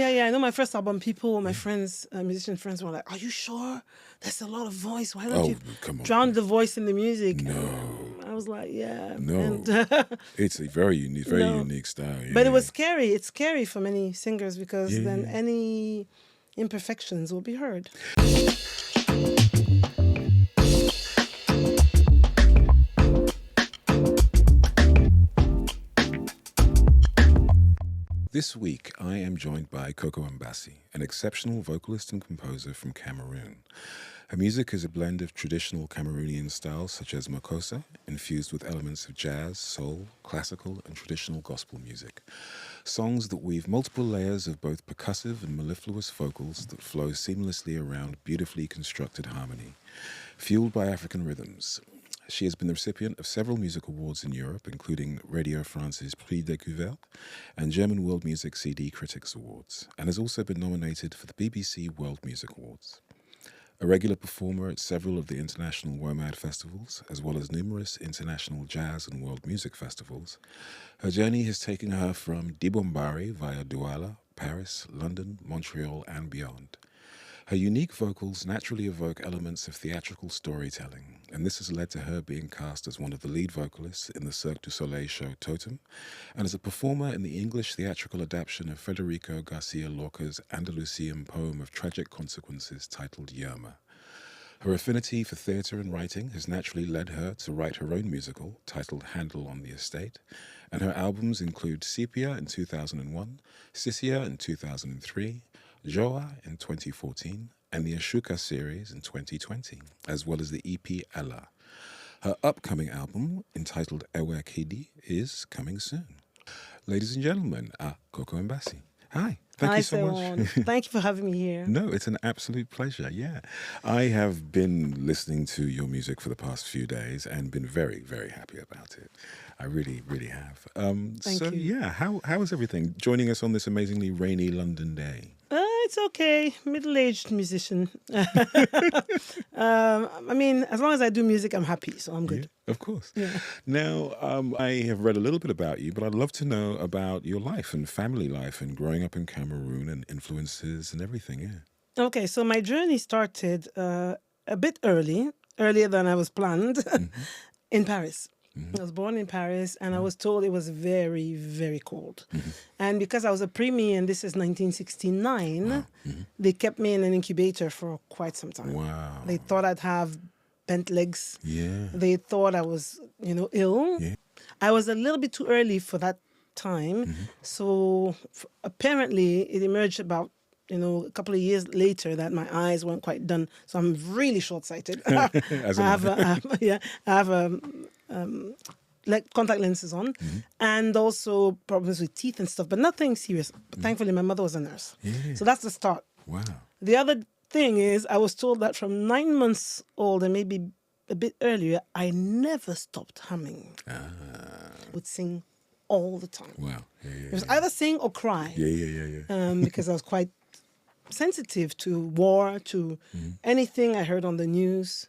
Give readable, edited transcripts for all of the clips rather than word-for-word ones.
Yeah. I know my first album, my friends, musician friends were like, "Are you sure? There's a lot of voice. Why don't you drown the voice in the music?" No. And I was like, "Yeah." No. And, it's a very unique style. Yeah. But it was scary. It's scary for many singers because then any imperfections will be heard. This week, I am joined by Coco Mbassi, an exceptional vocalist and composer from Cameroon. Her music is a blend of traditional Cameroonian styles such as makossa, infused with elements of jazz, soul, classical, and traditional gospel music. Songs that weave multiple layers of both percussive and mellifluous vocals that flow seamlessly around beautifully constructed harmony. Fueled by African rhythms, she has been the recipient of several music awards in Europe, including Radio France's Prix Découvertes and German World Music CD Critics Awards, and has also been nominated for the BBC World Music Awards. A regular performer at several of the international WOMAD festivals, as well as numerous international jazz and world music festivals, her journey has taken her from Dibombari via Douala, Paris, London, Montreal, and beyond. Her unique vocals naturally evoke elements of theatrical storytelling, and this has led to her being cast as one of the lead vocalists in the Cirque du Soleil show Totem, and as a performer in the English theatrical adaptation of Federico García Lorca's Andalusian poem of tragic consequences titled Yerma. Her affinity for theatre and writing has naturally led her to write her own musical titled Haendel on the Estate, and her albums include Sepia in 2001, Sisea in 2003, Jóa in 2014, and the Ashuka Series in 2020, as well as the EP Ella. Her upcoming album, entitled Ewekedi, is coming soon. Ladies and gentlemen, Coco Mbassi. Hi. Thank you so much. Thank you for having me here. No, it's an absolute pleasure, yeah. I have been listening to your music for the past few days and been very, very happy about it. I really, really have. Thank you. Yeah, how is everything? Joining us on this amazingly rainy London day. It's okay. Middle-aged musician. I mean, as long as I do music, I'm happy, so I'm good. Yeah, of course. Yeah. Now, I have read a little bit about you, but I'd love to know about your life and family life and growing up in Cameroon and influences and everything, yeah. Okay, so my journey started a bit earlier than I was planned, in Paris. I was born in Paris, and I was told it was very, very cold. And because I was a preemie, and this is 1969, they kept me in an incubator for quite some time. Wow. They thought I'd have bent legs. Yeah. They thought I was, ill. Yeah. I was a little bit too early for that time. So apparently it emerged about a couple of years later that my eyes weren't quite done. So I'm really short-sighted. I have contact lenses on, and also problems with teeth and stuff, but nothing serious. But thankfully, my mother was a nurse. Yeah. So that's the start. Wow. The other thing is I was told that from 9 months old and maybe a bit earlier, I never stopped humming. I would sing all the time. Wow. Yeah, It was either sing or cry. Yeah. Because I was quite sensitive to war, to anything I heard on the news.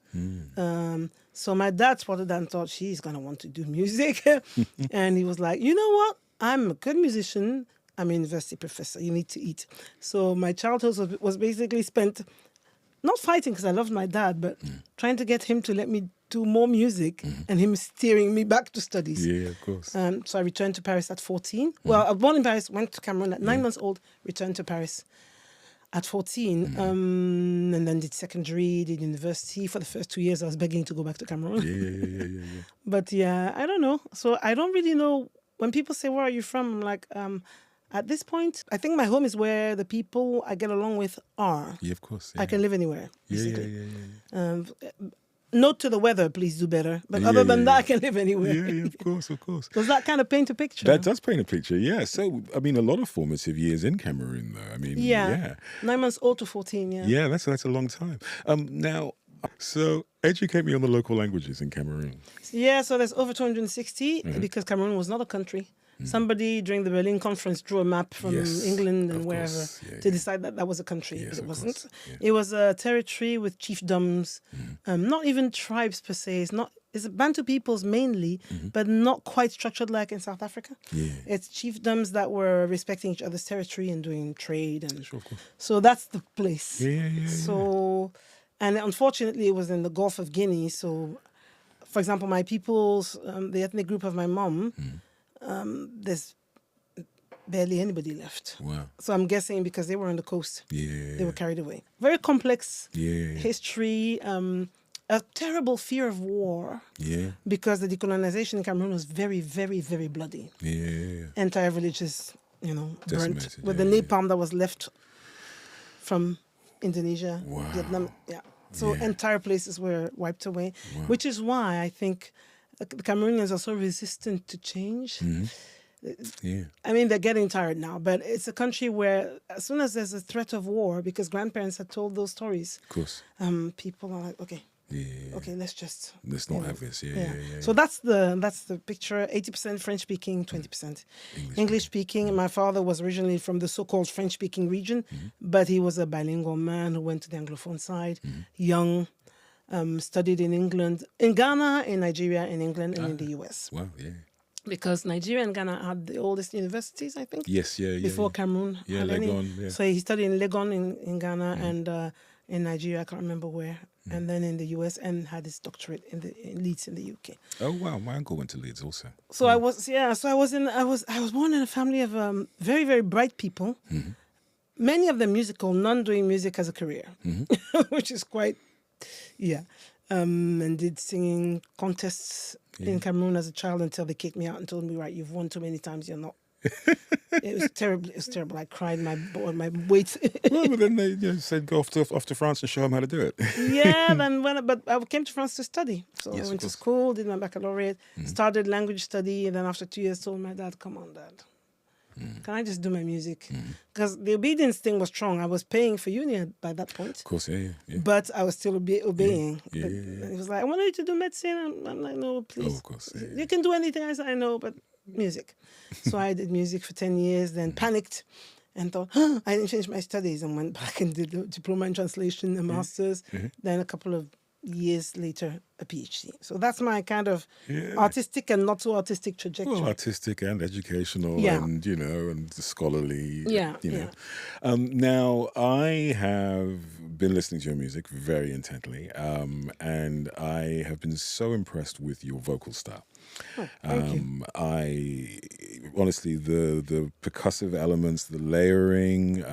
So my dad spotted that and thought, she's going to want to do music. And he was like, you know what? I'm a good musician. I'm a university professor. You need to eat. So my childhood was basically spent not fighting because I loved my dad, but trying to get him to let me do more music and him steering me back to studies. Yeah, of course. So I returned to Paris at 14. Well, I was born in Paris, went to Cameroon at 9 months old, returned to Paris at 14, and then did secondary, did university. For the first 2 years, I was begging to go back to Cameroon. Yeah. But yeah, I don't know. So I don't really know. When people say, where are you from? I'm like, at this point, I think my home is where the people I get along with are. Yeah, of course. Yeah. I can live anywhere, basically. Yeah. Note to the weather, please do better. But other than that, I can live anywhere. Yeah, of course. Does that kind of paint a picture? That does paint a picture, yeah. So, I mean, a lot of formative years in Cameroon, though. I mean, yeah. 9 months old to 14, yeah. Yeah, that's a long time. Now, so educate me on the local languages in Cameroon. Yeah, so there's over 260 because Cameroon was not a country Somebody during the Berlin conference drew a map from England and wherever to decide that was a country, Yes, but it of wasn't. course. Yeah. It was a territory with chiefdoms, not even tribes per se. It's Bantu peoples mainly, but not quite structured like in South Africa. Yeah. It's chiefdoms that were respecting each other's territory and doing trade, and Sure, of course. so that's the place. Yeah. So, and unfortunately, it was in the Gulf of Guinea. So, for example, my people's, the ethnic group of my mom, there's barely anybody left. Wow. So I'm guessing because they were on the coast, Yeah. they were carried away. Very complex Yeah. history, a terrible fear of war. Yeah. Because the decolonization in Cameroon was very, very, very bloody. Yeah. Entire villages, burnt Decimated, with the napalm that was left from Indonesia, Wow. Vietnam. Yeah. So Yeah. entire places were wiped away, Wow. which is why I think the Cameroonians are so resistant to change. Yeah. I mean, they're getting tired now, but it's a country where as soon as there's a threat of war, because grandparents had told those stories, Of course. people are like, okay, let's just Let's not have this. Yeah. So that's the picture. 80% French speaking, 20% English speaking. My father was originally from the so-called French speaking region, but he was a bilingual man who went to the Anglophone side, young, studied in England, in Ghana, in Nigeria, in England, and in the US. Wow. Yeah. Because Nigeria and Ghana had the oldest universities, I think. Yes. Yeah. Before Cameroon had any. Legon. Yeah. So he studied in Legon in Ghana and in Nigeria, I can't remember where, and then in the US, and had his doctorate in Leeds in the UK. Oh wow, my uncle went to Leeds also. So I was born in a family of very, very bright people. Many of them musical, none doing music as a career, which is quite, and did singing contests in Cameroon as a child until they kicked me out and told me, right, you've won too many times, you're not. It was terrible. It was terrible. I cried my weight. Well, but then they said go off to France and show them how to do it. Yeah, but I came to France to study. So Yes, I of went to course. school, did my baccalaureate, started language study, and then after 2 years told my dad, come on, Dad. Can I just do my music? Because the obedience thing was strong. I was paying for uni by that point. Of course, yeah. But I was still obeying. Yeah. He was like, I want you to do medicine. I'm like, no, please. Oh, of course. Yeah. You can do anything. I said, I know, but music. So I did music for 10 years, then panicked and thought, I didn't finish my studies, and went back and did a diploma in translation, a master's, then a couple of years later, a PhD. So that's my kind of artistic and not so artistic trajectory. Well, artistic and educational and, and scholarly. Now, I have been listening to your music very intently, and I have been so impressed with your vocal style. Thank you. I honestly, the percussive elements, the layering,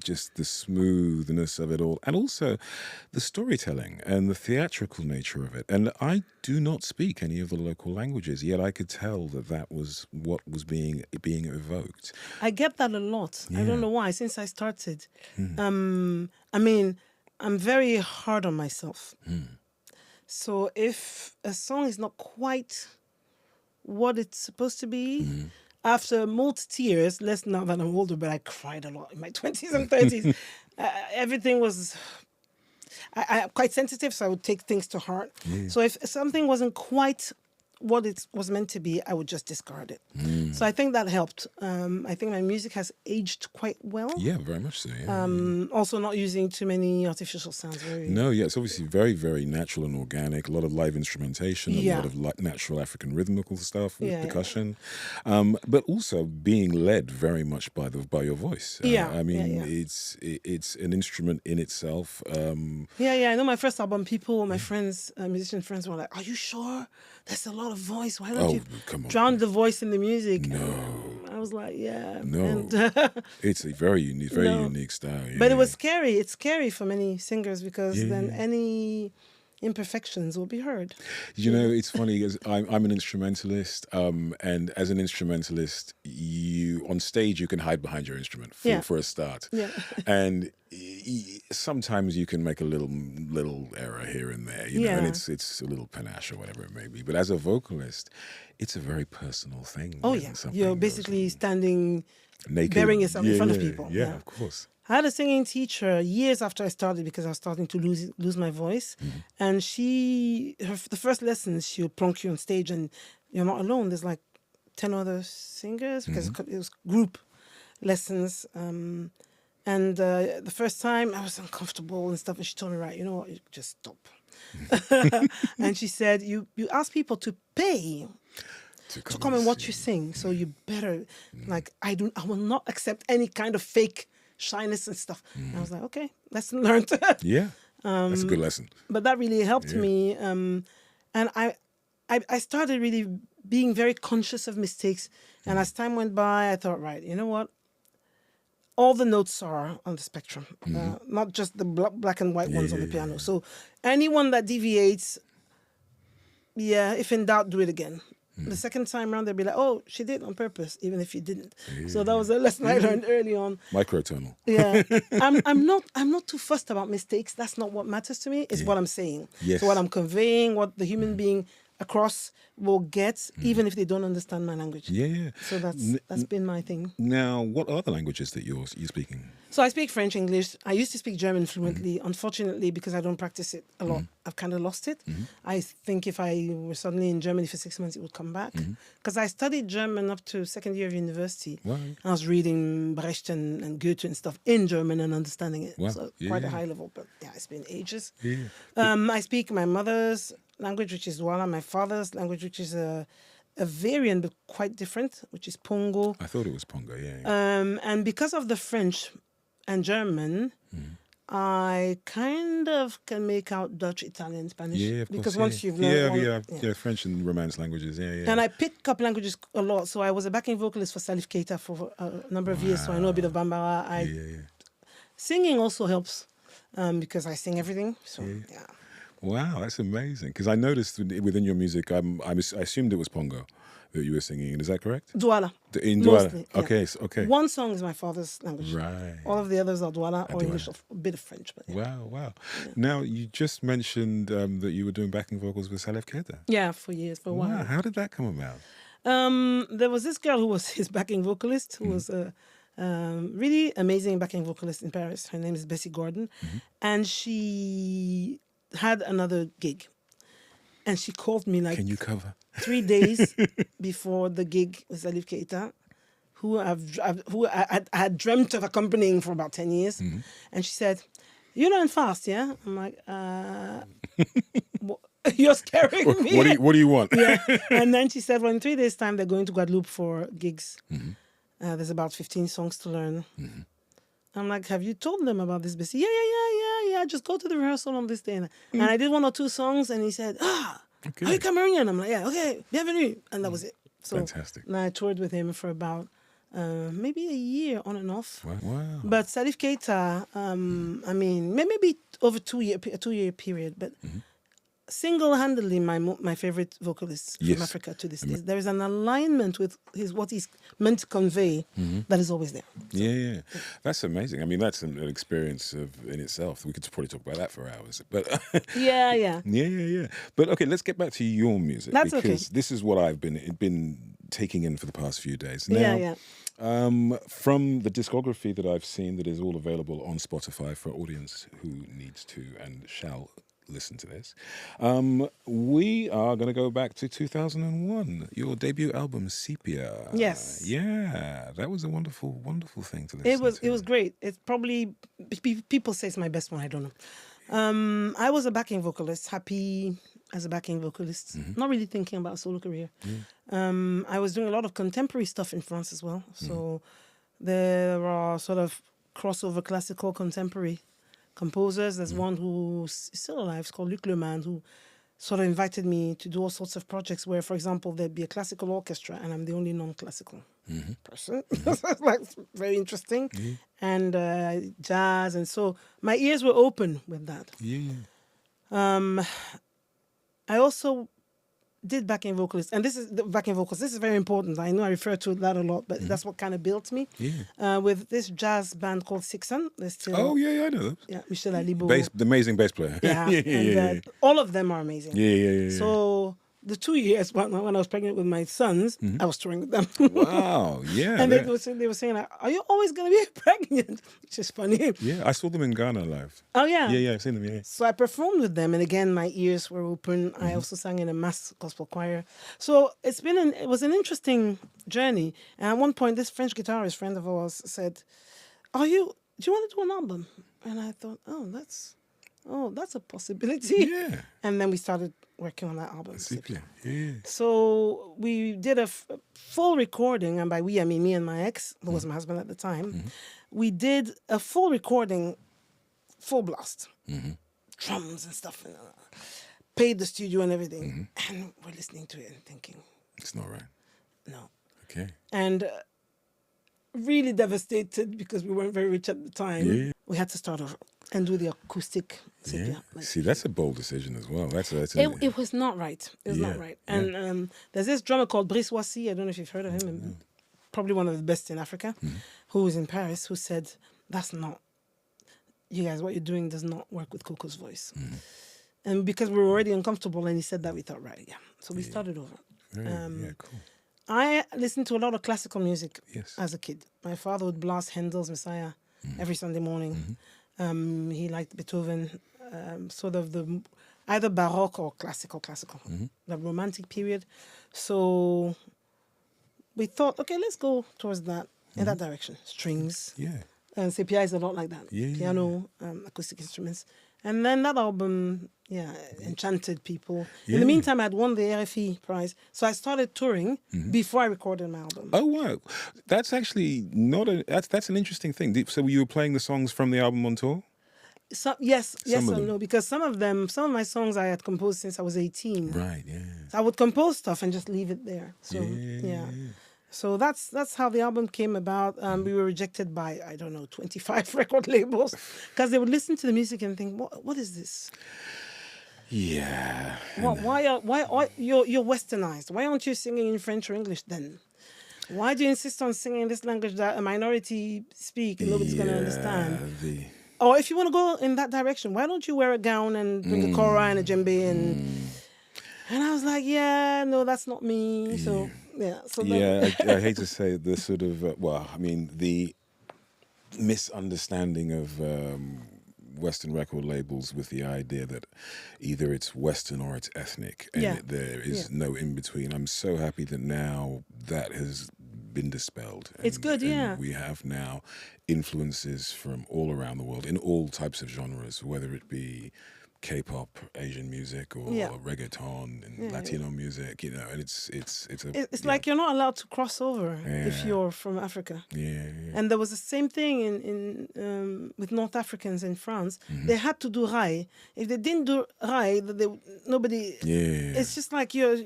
just the smoothness of it all, and also the storytelling and the theatrical nature of it. And I do not speak any of the local languages, yet I could tell that was what was being evoked. I get that a lot. I don't know why. Since I started, I mean, I'm very hard on myself. So if a song is not quite what it's supposed to be, after multiple years, less now that I'm older, but I cried a lot in my 20s and 30s. Everything was... I'm quite sensitive, so I would take things to heart. So if something wasn't quite what it was meant to be, I would just discard it. So I think that helped. I think my music has aged quite well. Yeah, very much so. Yeah. Also not using too many artificial sounds. It's obviously very, very natural and organic. A lot of live instrumentation, a lot of natural African rhythmical stuff with percussion, but also being led very much by your voice. It's an instrument in itself. I know my first album, my friends, musician friends were like, "Are you sure? There's a lot of voice. Why don't you drown the voice in the music?" No. I was like, yeah. No. And, it's a very unique style. Yeah. But it was scary. It's scary for many singers because then any imperfections will be heard. It's funny, because I'm an instrumentalist, and as an instrumentalist, on stage you can hide behind your instrument for a start. Yeah. And sometimes you can make a little error here and there, and it's a little panache or whatever it may be. But as a vocalist, it's a very personal thing. Oh yeah, you're basically standing naked, bearing yourself in front of people. Yeah, of course. I had a singing teacher years after I started because I was starting to lose my voice, and the first lessons she would plonk you on stage, and you're not alone. There's like 10 other singers because it was group lessons. And the first time I was uncomfortable and stuff, and she told me, right, you know what, you just stop. And she said, you ask people to pay to come and watch you sing, so you better, like, I will not accept any kind of fake shyness and stuff. And I was like, okay, lesson learned. Yeah, that's a good lesson. But that really helped me. And I started really being very conscious of mistakes. And as time went by, I thought, right, you know what? All the notes are on the spectrum, not just the black and white ones on the piano. So anyone that deviates, if in doubt, do it again. The second time around, they'll be like, oh, she did it on purpose, even if you didn't. So that was a lesson I learned early on. Microtonal. Yeah. I'm not too fussed about mistakes. That's not what matters to me. It's what I'm saying. Yes. So what I'm conveying, what the human being across will get, even if they don't understand my language. Yeah. So that's been my thing. Now, what are the languages that you're speaking? So I speak French, English. I used to speak German fluently. Unfortunately, because I don't practice it a lot, I've kind of lost it. I think if I were suddenly in Germany for 6 months, it would come back. Because I studied German up to second year of university. Wow. And I was reading Brecht and Goethe and stuff in German and understanding it. Wow. So quite a high level, but yeah, it's been ages. Yeah. I speak my mother's language, which is Douala, my father's language, which is a variant, but quite different, which is Pongo. I thought it was Pongo, yeah. And because of the French and German, I kind of can make out Dutch, Italian, Spanish. Yeah, of course. Because once you've learned Yeah, French and Romance languages, yeah. And I pick up languages a lot. So I was a backing vocalist for Salif Keita for a number of years, so I know a bit of Bambara. Singing also helps because I sing everything. So, yeah. Wow, that's amazing. Because I noticed within your music, I assumed it was Pongo that you were singing. Is that correct? Douala. In Douala. Mostly, yeah. Okay. One song is my father's language. Right. All of the others are Douala or English, a bit of French. But Wow. Yeah. Now, you just mentioned that you were doing backing vocals with Salif Keita. Yeah, for years, for a while. Wow, how did that come about? There was this girl who was his backing vocalist, who was a really amazing backing vocalist in Paris. Her name is Bessie Gordon. And she had another gig, and she called me like, can you cover 3 days before the gig with Salif Keita, who I had dreamt of accompanying for about 10 years. And she said, you learn fast, yeah? I'm like, you're scaring me. What do you want? Yeah. And then she said, well, in 3 days' time, they're going to Guadeloupe for gigs. There's about 15 songs to learn. I'm like, have you told them about this? Yeah. Just go to the rehearsal on this day. And I did 1 or 2 songs, and he said, are you Cameroonian? I'm like, yeah, okay, bienvenue. And that was it. So Fantastic. And I toured with him for about maybe a year on and off. Wow. But Salif Keita, I mean, maybe over a 2-year period, but single-handedly my favorite vocalist from Africa to this day. There is an alignment with what he's meant to convey that is always there. So, yeah. That's amazing. I mean, that's an experience in itself. We could probably talk about that for hours. But yeah. But okay, let's get back to your music. That's because this is what I've been taking in for the past few days. Now, from the discography that I've seen that is all available on Spotify for audience who needs to and shall listen to this, we are going to go back to 2001, your debut album Sepia. Yes. Yeah, that was a wonderful thing to listen to. It was great. It's probably, people say it's my best one, I don't know. I was a backing vocalist, happy as a backing vocalist, not really thinking about a solo career. I was doing a lot of contemporary stuff in France as well, so there are sort of crossover classical contemporary composers. There's one who's still alive, it's called Luc Leman, who sort of invited me to do all sorts of projects where, for example, there'd be a classical orchestra and I'm the only non-classical person. So it's like very interesting. And jazz. And so my ears were open with that. I also did backing vocalist, and this is the backing vocals. This is very important. I know I refer to that a lot, but that's what kind of built me. With this jazz band called Sixon. Still, I know them. Yeah, Michel Alibo. The amazing bass player. Yeah, all of them are amazing. Yeah. So the 2 years when I was pregnant with my sons, I was touring with them. Wow, yeah. And they were saying, like, are you always going to be pregnant? Which is funny. Yeah, I saw them in Ghana live. Oh, yeah. Yeah, I've seen them, yeah. So I performed with them, and again, my ears were open. I also sang in a mass gospel choir. So it was an interesting journey. And at one point, this French guitarist friend of ours said, do you want to do an album? And I thought, that's a possibility. Yeah. And then we started working on that album. Sepia, yeah. So we did a full recording, and by we, I mean me and my ex, who was my husband at the time. We did a full recording, full blast, drums and stuff, and paid the studio and everything. And we're listening to it and thinking, it's not right. No. Okay. And really devastated because we weren't very rich at the time. Yeah. We had to start over and do the acoustic Sepia. Yeah. See, that's a bold decision as well. It was not right. It was not right. And there's this drummer called Brice Wassi. I don't know if you've heard of him. Probably one of the best in Africa, who was in Paris, who said, that's not, you guys, what you're doing does not work with Coco's voice. And because we were already uncomfortable, and he said that, we thought, right, yeah. So we started over. Cool. I listened to a lot of classical music Yes. as a kid. My father would blast Haendel's Messiah every Sunday morning. He liked Beethoven, sort of the either Baroque or classical, the Romantic period. So we thought, okay, let's go towards that, in that direction. Strings. Yeah. And Sepia is a lot like that. Yeah. Piano, acoustic instruments. And then that album, enchanted people. Yeah. In the meantime, I'd won the RFE prize. So I started touring before I recorded my album. Oh, wow. That's actually that's an interesting thing. So you were playing the songs from the album on tour? So, yes Some of and them. no, because some of my songs I had composed since I was 18. Right, yeah. So I would compose stuff and just leave it there. So, So that's how the album came about. We were rejected by, 25 record labels because they would listen to the music and think, what is this? Yeah. Why you're westernized? Why aren't you singing in French or English then? Why do you insist on singing this language that a minority speak and nobody's going to understand? Or if you want to go in that direction, why don't you wear a gown and bring a kora and a djembe and I was like, no, that's not me. So I hate to say the sort of the misunderstanding of Western record labels with the idea that either it's Western or it's ethnic, and there is no in between. I'm so happy that now that has been dispelled. It's good, and we have now influences from all around the world in all types of genres, whether it be K-pop, Asian music, or reggaeton and Latino music, and it's like you're not allowed to cross over if you're from Africa. And there was the same thing in with North Africans in France. They had to do Rai. If they didn't do Rai, nobody. It's just like you're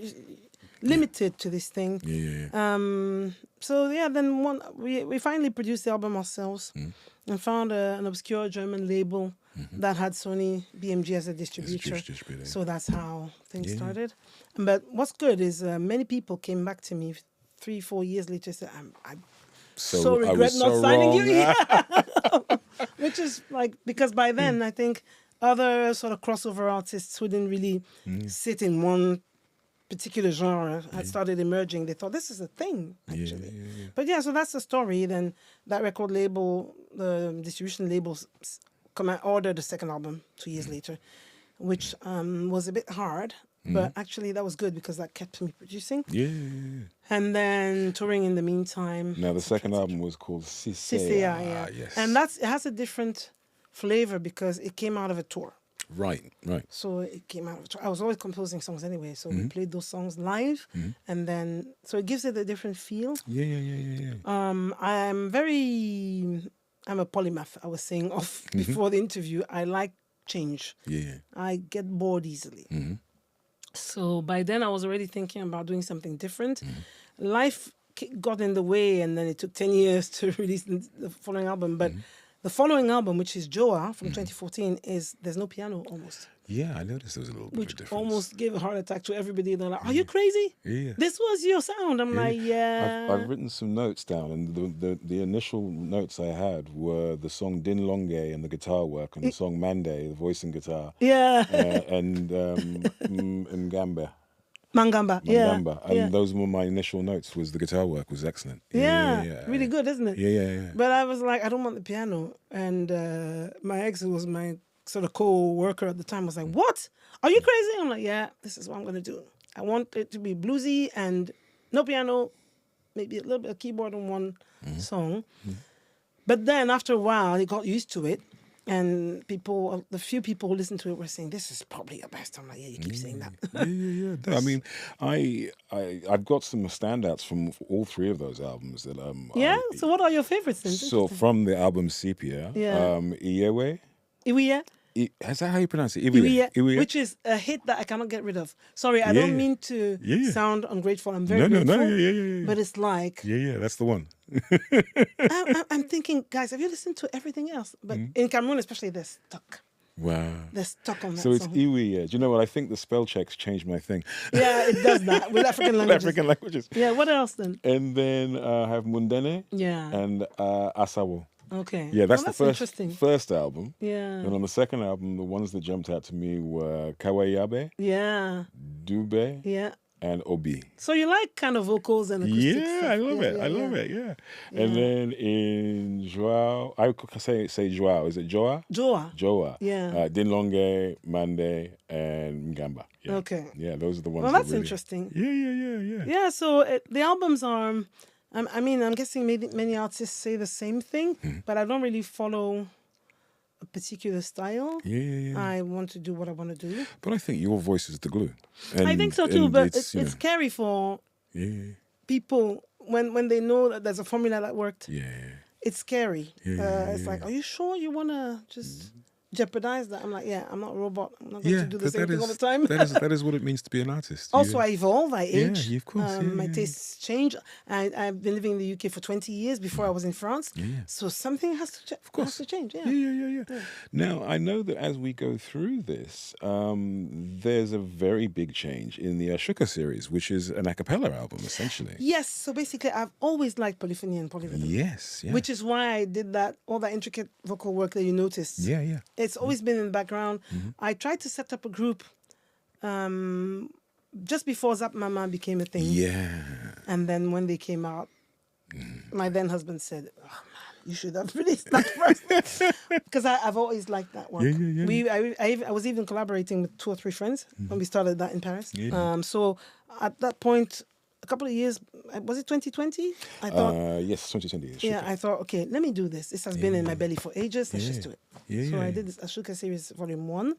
limited to this thing. Then we finally produced the album ourselves and found an obscure German label that had Sony BMG as a distributor. So that's how things started. But what's good is many people came back to me 3-4 years later and said, I so regret not signing you. Which is like, because by then I think other sort of crossover artists who didn't really sit in one particular genre had started emerging. They thought this is a thing, actually. But so that's the story. Then that record label, the distribution labels, ordered the second album 2 years later, which was a bit hard. But actually that was good because that kept me producing. And then touring in the meantime. Now the second album was called Sisea. Yes. And it has a different flavor because it came out of a tour. Right. So it came out of a tour. I was always composing songs anyway, so we played those songs live, and then so it gives it a different feel. I'm a polymath. I was saying off before the interview. I like change. I get bored easily. So by then I was already thinking about doing something different. Life got in the way, and then it took 10 years to release the following album. But the following album, which is Jóa from 2014, there's no piano almost. Yeah, I noticed there was a little bit of difference. Which almost gave a heart attack to everybody. They're like, are you crazy? This was your sound. I'm like, I've written some notes down, and the initial notes I had were the song Din Longe and the guitar work, and the song Mande, the voice and guitar. And Gambe. Mangamba. Yeah. Mangamba. And Yeah. those were my initial notes. Was the guitar work was excellent. Yeah. Really good, isn't it? Yeah. But I was like, I don't want the piano. And my ex, who was my sort of co-worker at the time, was like, what? Are you crazy? I'm like, yeah, this is what I'm going to do. I want it to be bluesy and no piano, maybe a little bit of keyboard on one song. But then after a while, he got used to it. And people, the few people who listened to it were saying, this is probably your best. I'm like, yeah, you keep saying that. Yeah. No, I mean, I've got some standouts from all three of those albums. That Yeah? So what are your favorites then? So from the album Sepia, Iyewe. Iwiye? Is that how you pronounce it? Iwiye, which is a hit that I cannot get rid of. Sorry, I don't mean to sound ungrateful. I'm very grateful. Yeah. But it's like... Yeah, that's the one. I'm thinking, guys, have you listened to everything else? But in Cameroon especially, they're stuck. Wow. They're stuck on that So it's song. Iwiye. Do you know what? I think the spell checks changed my thing. Yeah, it does that with African languages. Yeah, what else then? And then I have Mundene and Asawo. Okay. Yeah, that's the first album. Yeah. And on the second album, the ones that jumped out to me were Kawayabe, Dube, and Obi. So you like kind of vocals and acoustic stuff. I love it. I love it. And then in Joa, I could say Joa. Is it Joa? Joa. Yeah. Dinlonge, Mande, and Ngamba. Yeah. Okay. Yeah, those are the ones. Well, that's interesting. Yeah. Yeah, so the albums are... I mean, I'm guessing many artists say the same thing, but I don't really follow a particular style. Yeah. I want to do what I want to do. But I think your voice is the glue. I think so too, but it's scary for people when they know that there's a formula that worked. Yeah. It's scary. It's like, are you sure you want to just jeopardize that? I'm like, yeah, I'm not a robot. I'm not going to do the same thing all the time. that is what it means to be an artist. Also, I evolve, I age. Yeah, of course. My tastes change. I've been living in the UK for 20 years before I was in France. So something has to change. Yeah. Now, I know that as we go through this, there's a very big change in the Ashuka series, which is an a cappella album, essentially. Yes. So basically, I've always liked polyphony and polyrhythm. Yes. Which is why I did all that intricate vocal work that you noticed. Yeah. It's always been in the background. I tried to set up a group just before Zap Mama became a thing. Yeah. And then when they came out, my then husband said, oh, man, you should have released that first. Because I've always liked that work. Yeah. I was even collaborating with 2 or 3 friends when we started that in Paris. Yeah. So at that point, a couple of years, was it 2020? I thought, yes, 2020. Yeah, I thought, okay, let me do this. This has been in my belly for ages. Let's just do it. So I did this Ashuka Series Volume 1,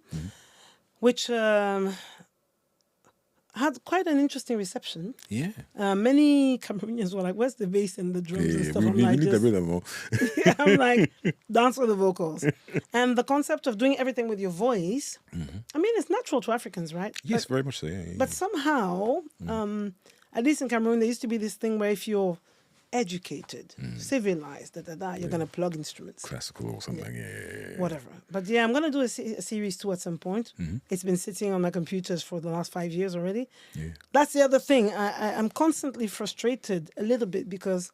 which had quite an interesting reception. Yeah. Many Cameroonians were like, where's the bass and the drums and stuff? We need a rhythm more. I'm like, dance with the vocals. And the concept of doing everything with your voice, I mean, it's natural to Africans, right? Yes, very much so, yeah. But somehow, at least in Cameroon, there used to be this thing where if you're educated, civilized, you're going to plug instruments. Classical or something, yeah. Whatever. But yeah, I'm going to do a series 2 at some point. It's been sitting on my computers for the last 5 years already. Yeah. That's the other thing. I'm constantly frustrated a little bit because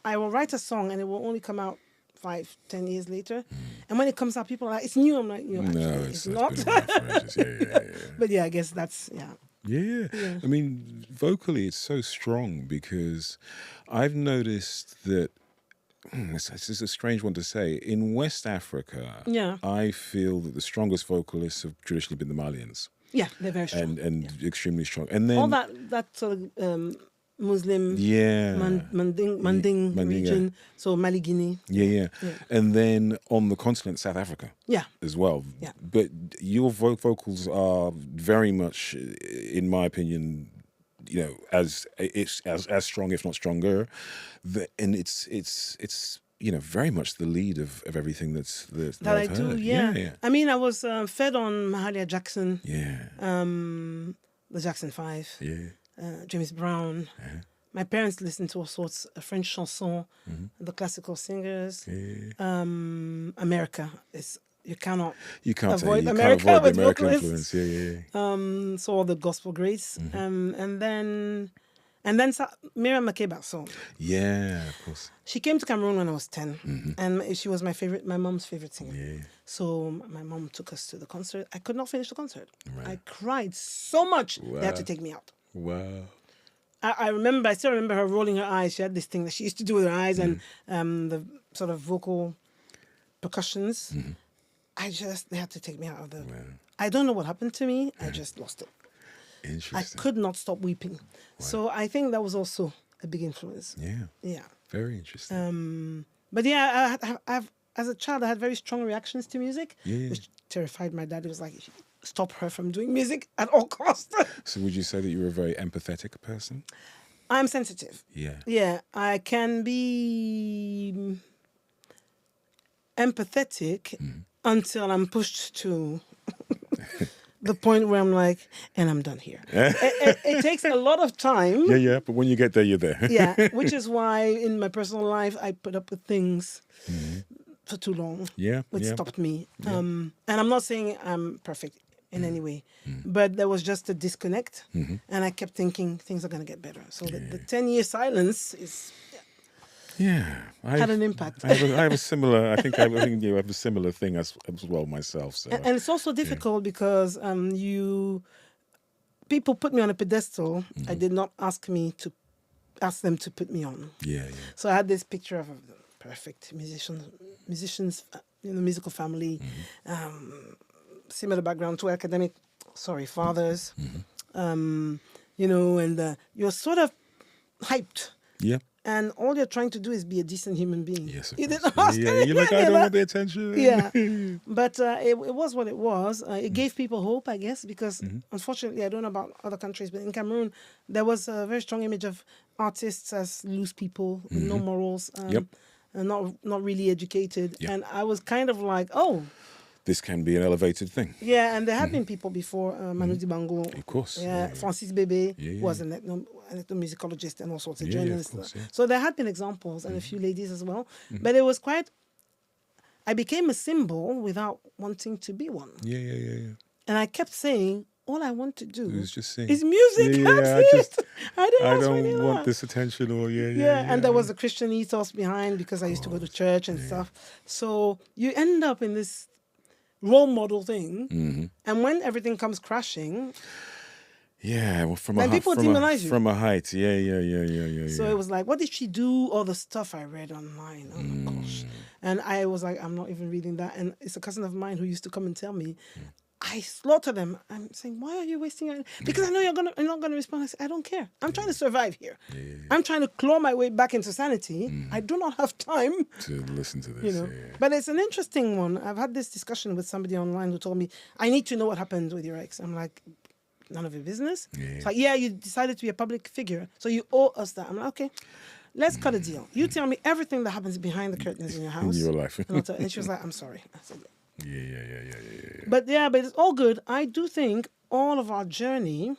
I will write a song and it will only come out 5-10 years later. And when it comes out, people are like, it's new. I'm like, no, it's not. But yeah, I guess that's, Yeah. I mean, vocally, it's so strong because I've noticed that, this is a strange one to say, in West Africa, I feel that the strongest vocalists have traditionally been the Malians. Yeah, they're very strong. And extremely strong. And then all that sort of Muslim Manding region, so Mali, Guinea. Yeah. And then on the continent, South Africa. Yeah. As well. Yeah. But your vocals are very much, in my opinion, as strong, if not stronger. And it's very much the lead of everything that I I've do. heard. Yeah. I mean, I was fed on Mahalia Jackson. Yeah. The Jackson 5. Yeah. James Brown. Yeah. My parents listened to all sorts of French chansons, the classical singers. Yeah. America is you cannot avoid the American influence. Yeah. So all the gospel greats, and then Miriam Makeba. So yeah, of course. She came to Cameroon when I was 10, and she was my mom's favorite singer. Yeah. So my mom took us to the concert. I could not finish the concert. Right. I cried so much they had to take me out. Wow. I still remember her rolling her eyes. She had this thing that she used to do with her eyes and the sort of vocal percussions. They had to take me out of the... Wow. I don't know what happened to me. I just lost it. Interesting. I could not stop weeping. Wow. So I think that was also a big influence. Yeah. Yeah. Very interesting. But yeah, I've as a child, I had very strong reactions to music, Yeah. which terrified my dad. He was like, stop her from doing music at all costs. So would you say that you're a very empathetic person? I'm sensitive. Yeah. Yeah, I can be empathetic until I'm pushed to the point where I'm like, and I'm done here. It takes a lot of time. Yeah. But when you get there, you're there. Yeah, which is why in my personal life, I put up with things for too long. Yeah. Which yeah. stopped me. Yeah. And I'm not saying I'm perfect in any way, but there was just a disconnect. And I kept thinking things are going to get better. So the 10-year silence is... Yeah, had an impact. I have a similar. I think you have a similar thing as well myself. So. And it's also difficult because people put me on a pedestal. I did not ask them to put me on. Yeah. So I had this picture of a perfect musicians, musical family, similar background to academic. Fathers. And you're sort of hyped. Yeah. And all you're trying to do is be a decent human being. Yes, you didn't ask anything. You're like, I don't want the attention. Yeah. But it was what it was. It gave people hope, I guess, because unfortunately, I don't know about other countries, but in Cameroon, there was a very strong image of artists as loose people with no morals, and not really educated. Yep. And I was kind of like, oh, this can be an elevated thing. Yeah, and there have been people before, Manu Dibango. Of course. Yeah, Francis Bebe was an ethnomusicologist and all sorts of journalists. Course, So there had been examples and a few ladies as well. But it was I became a symbol without wanting to be one. Yeah. And I kept saying, all I want to do is just sing. Is music. I don't want this attention or and there was a Christian ethos behind because I used to go to church and stuff. So you end up in this role model thing, and when everything comes crashing, from a height, So it was like, what did she do? All the stuff I read online, oh my gosh, and I was like, I'm not even reading that. And it's a cousin of mine who used to come and tell me, I slaughter them. I'm saying, why are you wasting your... Because I know you're not gonna respond. I say, I don't care. I'm trying to survive here. I'm trying to claw my way back into sanity. I do not have time to listen to this. But it's an interesting one. I've had this discussion with somebody online who told me, I need to know what happened with your ex. I'm like, none of your business. It's like, you decided to be a public figure, so you owe us that. I'm like, okay, let's cut a deal. You tell me everything that happens behind the curtains in your house. In your life. And she was like, I'm sorry. I said, Yeah. But it's all good. I do think all of our journey,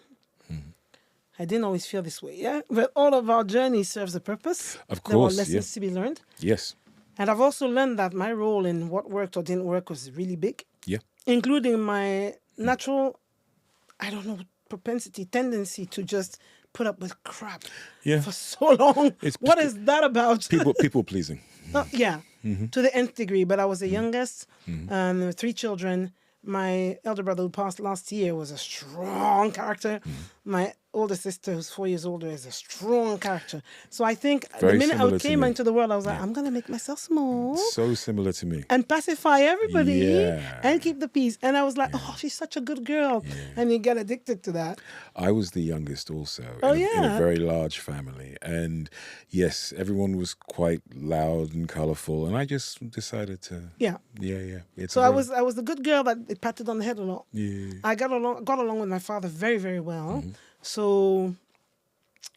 I didn't always feel this way, but all of our journey serves a purpose. Of course, there were lessons to be learned. Yes. And I've also learned that my role in what worked or didn't work was really big. Yeah. Including my natural, tendency to just put up with crap for so long. What is that about? People pleasing. To the nth degree. But I was the youngest. There were 3 children. My elder brother who passed last year was a strong character. My older sister, who's 4 years older, is a strong character. So I think the minute I came into the world, I was like, I'm going to make myself small. So similar to me. And pacify everybody and keep the peace. And I was like, she's such a good girl. And you get addicted to that. I was the youngest also in a very large family. And yes, everyone was quite loud and colourful. And I just decided to... Yeah. So I was the good girl that they patted on the head a lot. Yeah. I got along with my father very, very well. So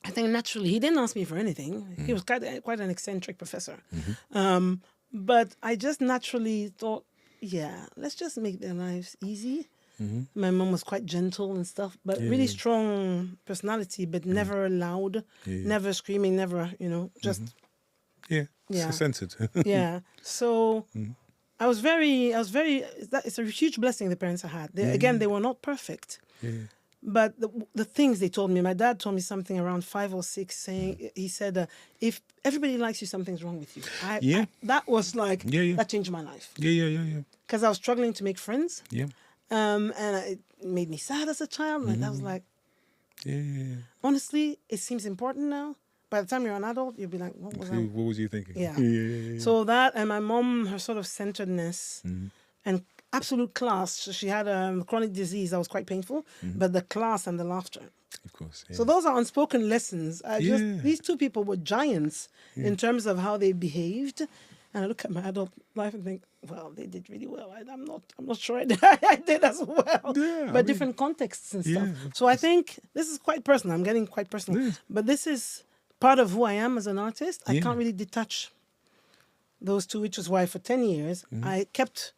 I think naturally he didn't ask me for anything. He was quite an eccentric professor. But I just naturally thought, let's just make their lives easy. My mom was quite gentle and stuff, but really strong personality, but never loud, never screaming, never, just... centered. So... I was very. It's a huge blessing the parents I had. Again, they were not perfect, but the things they told me. My dad told me something around 5 or 6, saying he said, "If everybody likes you, something's wrong with you." That was like that changed my life. Because I was struggling to make friends. And it made me sad as a child. And I was like, Yeah. Honestly, it seems important now. By the time you're an adult, you'll be like, what was I? What was you thinking? Yeah. So that, and my mom, her sort of centeredness and absolute class. So she had a chronic disease that was quite painful, but the class and the laughter. Of course. Yeah. So those are unspoken lessons. These two people were giants in terms of how they behaved. And I look at my adult life and think, well, they did really well. I'm not sure I did as well. Yeah, but different contexts and stuff. So I think this is quite personal. I'm getting quite personal. Yeah. But this is part of who I am as an artist. I can't really detach those two, which is why for 10 years I kept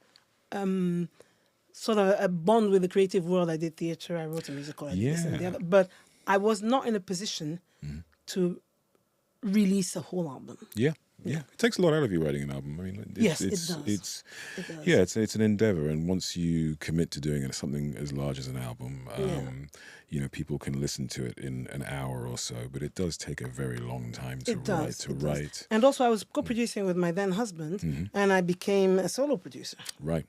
sort of a bond with the creative world. I did theatre, I wrote a musical, I did this and the other. But I was not in a position to release a whole album. Yeah. It takes a lot out of you writing an album. I mean, it does. It's an endeavor, and once you commit to doing something as large as an album, people can listen to it in an hour or so, but it does take a very long time to write. And also, I was co-producing with my then husband, and I became a solo producer. Right.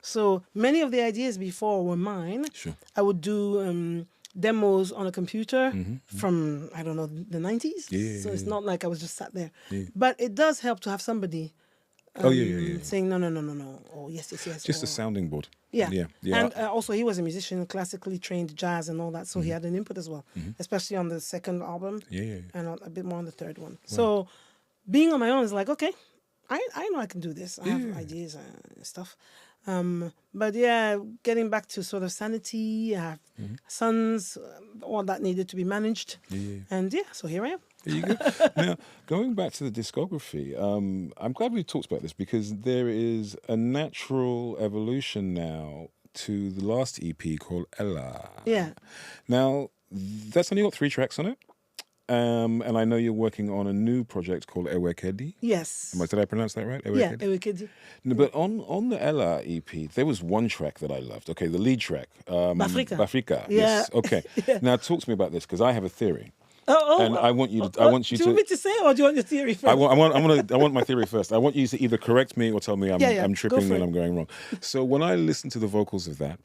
So many of the ideas before were mine. Sure. I would do demos on a computer from, I don't know, the 90s. So it's not like I was just sat there. But it does help to have somebody saying, no. Oh, yes. Just a sounding board. Yeah. And also he was a musician, classically trained jazz and all that. So he had an input as well, especially on the second album and a bit more on the third one. Wow. So being on my own is like, okay, I know I can do this. I have ideas and stuff. But getting back to sort of sanity, I have sons, all that needed to be managed. And so here I am. There you go. Now, going back to the discography, I'm glad we talked about this because there is a natural evolution now to the last EP called Ella. Yeah. Now, that's only got 3 tracks on it. And I know you're working on a new project called Ewekedi. Yes. Did I pronounce that right? Ewekedi? Yeah, Ewekedi. No, but on the Ella EP, there was one track that I loved. Okay, the lead track. Bhafrika. Yeah. Yes. Okay. Now talk to me about this because I have a theory. And I want you to. Do you want me to say, or do you want your theory first? I want my theory first. I want you to either correct me or tell me I'm tripping and I'm going wrong. So when I listened to the vocals of that,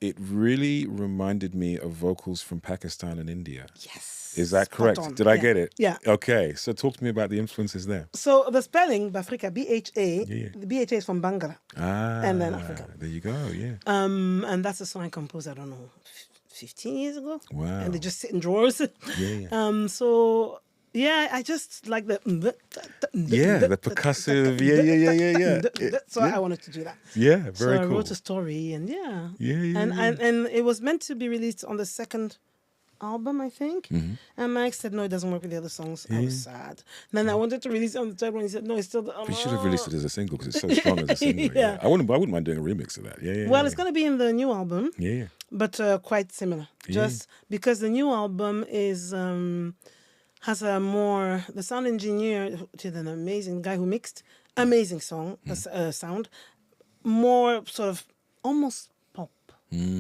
it really reminded me of vocals from Pakistan and India. Yes. Is that correct? Did I get it? Yeah. Okay. So talk to me about the influences there. So the spelling, Bhafrika, B-H-A, the B-H-A is from Bangla. And then Africa. There you go, yeah. And that's a song I composed, I don't know, 15 years ago. Wow. And they just sit in drawers. So... yeah, I just like the the percussive, yeah. So I wanted to do that. Yeah, very cool. So I wrote a story, and and it was meant to be released on the second album, I think. And Mike said, no, it doesn't work with the other songs. I was sad. And then I wanted to release it on the third one. He said, no, it's still... But you should have released it as a single because it's so strong as a single. Yeah. I wouldn't mind doing a remix of that. Well, it's going to be in the new album. But quite similar. Just because the new album is... has a more... The sound engineer did an amazing guy who mixed. Amazing song, sound. More sort of almost pop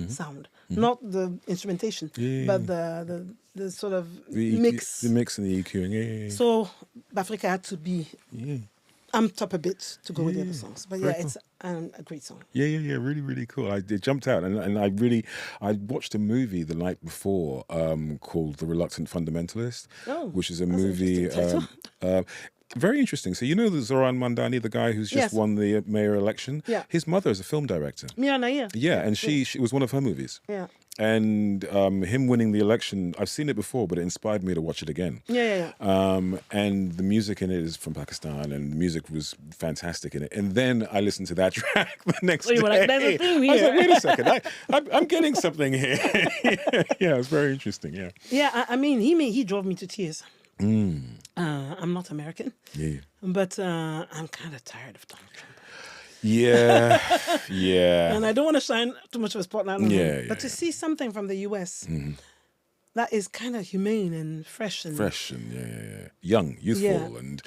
sound. Not the instrumentation, but the sort of mix. The mix and the EQing, So Bhafrika had to be amped up a bit to go with the other songs. But it's a great song. Yeah, really, really cool. It jumped out, and I watched a movie the night before called The Reluctant Fundamentalist, which is a movie. Very interesting. So you know the Zoran Mandani, the guy who's just won the mayor election? Yeah. His mother is a film director. Miriam. Yeah, and she was one of her movies. Yeah. And him winning the election, I've seen it before, but it inspired me to watch it again. And the music in it is from Pakistan, and the music was fantastic in it. And then I listened to that track the next day. You were like, there's a thing here. I was like, wait a second, I'm getting something here. Yeah, it's very interesting, Yeah, I mean, he drove me to tears. I'm not American. But I'm kind of tired of Donald Trump. Yeah. And I don't want to shine too much of a spotlight on him. But to see something from the US that is kind of humane and fresh and young, youthful and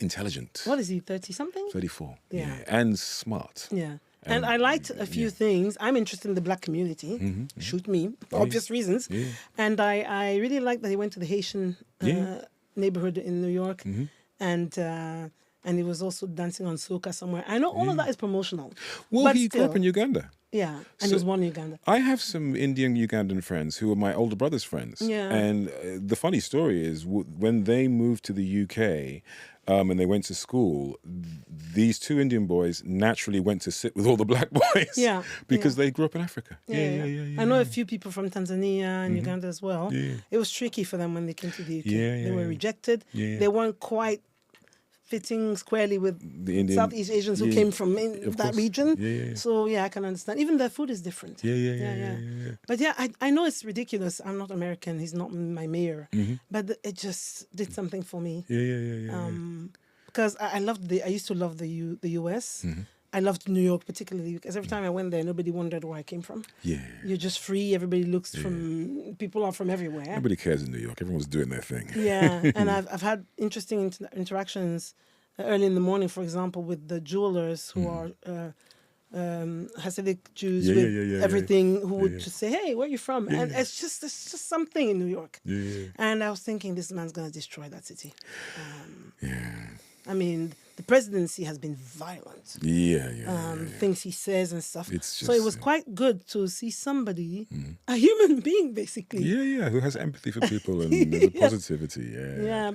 intelligent. What is he, 30-something? 34. Yeah. And smart. Yeah. And I liked a few things. I'm interested in the black community. Shoot me, for obvious reasons. And I really liked that he went to the Haitian neighborhood in New York. And and he was also dancing on soca somewhere. I know all of that is promotional. Well, but he grew up in Uganda. Yeah, and he was born in Uganda. I have some Indian Ugandan friends who are my older brother's friends. Yeah. And the funny story is when they moved to the UK and they went to school, these two Indian boys naturally went to sit with all the black boys. Yeah. Because they grew up in Africa. Yeah. I know a few people from Tanzania and Uganda as well. Yeah. It was tricky for them when they came to the UK. They were rejected. Yeah. They weren't quite fitting squarely with the Indian, Southeast Asians who came from that region. So, I can understand. Even their food is different. Yeah. But I know it's ridiculous. I'm not American. He's not my mayor. But it just did something for me. Because I used to love the US. I loved New York particularly because every time I went there, nobody wondered where I came from. Yeah. You're just free. Everybody looks people are from everywhere. Nobody cares in New York. Everyone's doing their thing. Yeah. And I've had interesting interactions early in the morning, for example, with the jewelers who are Hasidic Jews with everything who would just say, hey, where are you from? And it's just something in New York. And I was thinking this man's going to destroy that city. I mean, the presidency has been violent. Things he says and stuff. So it was quite good to see somebody, a human being, basically. Who has empathy for people and there's a positivity.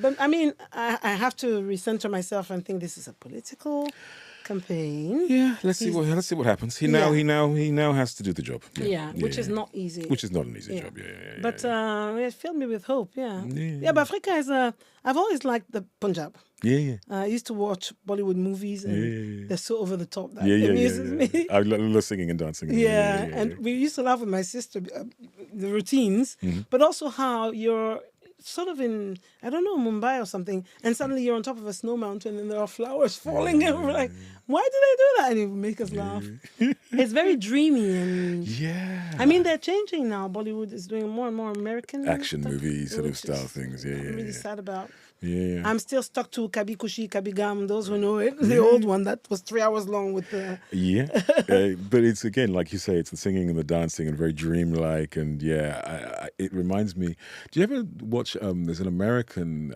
But I mean, I have to recenter myself and think this is a political campaign. Let's see what happens. He now has to do the job. Which is not easy. Which is not an easy job. But it filled me with hope. Bhafrika is I've always liked the Punjab. I used to watch Bollywood movies and they're so over the top that it amuses me. I love singing and dancing. And we used to laugh with my sister, the routines, but also how you're sort of in, I don't know, Mumbai or something, and suddenly you're on top of a snow mountain and there are flowers falling and we're like, why do they do that? And it would make us laugh. It's very dreamy and I mean, they're changing now. Bollywood is doing more and more American action movie sort of style things. I'm really sad about. I'm still stuck to Kabhi Khushi Kabhi Gham, those who know it, the old one that was 3 hours long with the... But it's, again, like you say, it's the singing and the dancing and very dreamlike. And it reminds me, do you ever watch, there's an American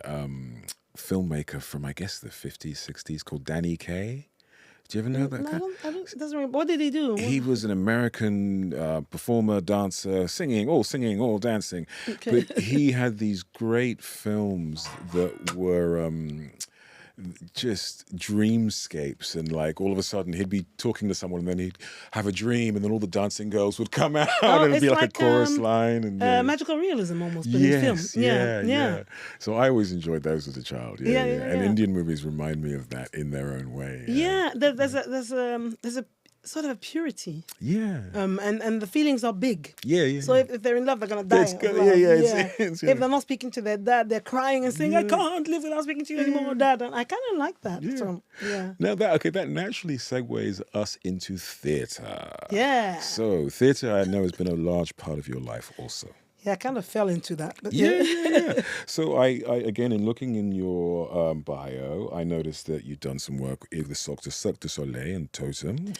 filmmaker from, I guess, the 50s, 60s called Danny Kaye? Do you ever know that guy? It doesn't remember. What did he do? He was an American performer, dancer, singing, all dancing. Okay. But he had these great films that were just dreamscapes, and like all of a sudden he'd be talking to someone and then he'd have a dream and then all the dancing girls would come out and it'd be like a chorus line. And magical realism almost, but in film. Yeah. So I always enjoyed those as a child. And Indian movies remind me of that in their own way. There's a sort of a purity. And the feelings are big. So if they're in love, they're going to die. If they're not speaking to their dad, they're crying and saying, I can't live without speaking to you anymore, Dad. And I kind of like that. So, Now that naturally segues us into theatre. So theatre, I know, has been a large part of your life also. I kind of fell into that. But So I again, in looking in your bio, I noticed that you've done some work with the Cirque du Soleil and Totem.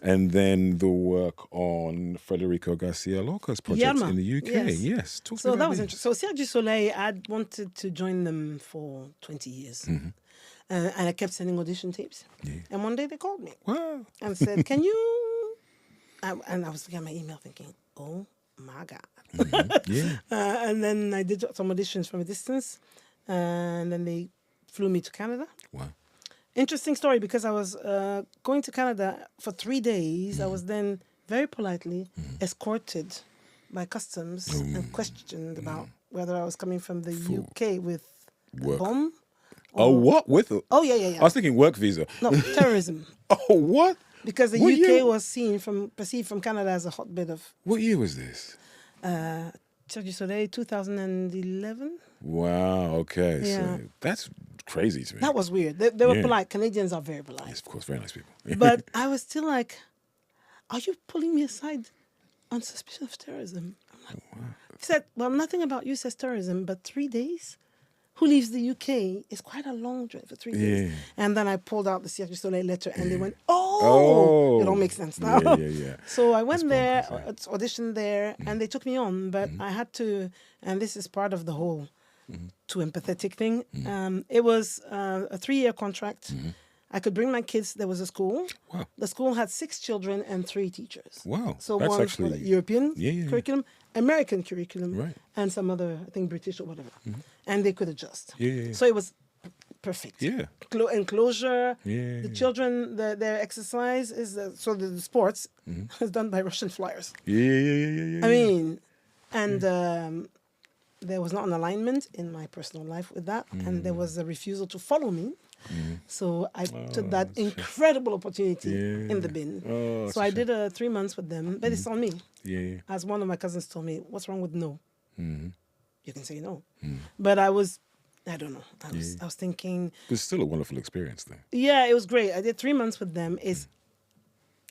And then the work on Federico García Lorca's project Yerma. In the UK. Talk so about that was interesting. So Cirque du Soleil, I'd wanted to join them for 20 years. And I kept sending audition tapes. And one day they called me. Wow. And said, can you... and I was looking at my email thinking, oh my God. And then I did some auditions from a distance, and then they flew me to Canada. Wow. Interesting story, because I was going to Canada for 3 days. I was then very politely escorted by customs and questioned about whether I was coming from the UK with a bomb. What? With a... Oh, yeah. I was thinking work visa. No, terrorism. What? Because the UK was perceived from Canada as a hotbed of... What year was this? Cirque du Soleil, 2011. Wow, okay. So that's crazy to me. That was weird. They were polite. Canadians are very polite. Yes, of course, very nice people. But I was still like, are you pulling me aside on suspicion of terrorism? I'm like, wow. He said, well, nothing about you says terrorism, but 3 days? Who leaves the UK is quite a long trip for 3 days. And then I pulled out the Cirque du Soleil letter and they went, it all makes sense now. So I went auditioned there, and they took me on, but I had to, and this is part of the whole too empathetic thing. It was a 3-year contract. I could bring my kids. There was a school. Wow. The school had 6 children and 3 teachers. Wow. So That's one actually for the European curriculum, American curriculum, Right. and some other, I think, British or whatever. And they could adjust. Yeah. So it was perfect. Yeah. Enclosure. Yeah. The children, their exercise is, the sports is done by Russian flyers. Yeah. I mean, and there was not an alignment in my personal life with that. And there was a refusal to follow me. So I took that incredible opportunity in the bin. So I did 3 months with them, but it's on me. Yeah. As one of my cousins told me, what's wrong with no? You can say no. But I don't know. I was thinking. It's still a wonderful experience, though. Yeah, it was great. I did 3 months with them. It's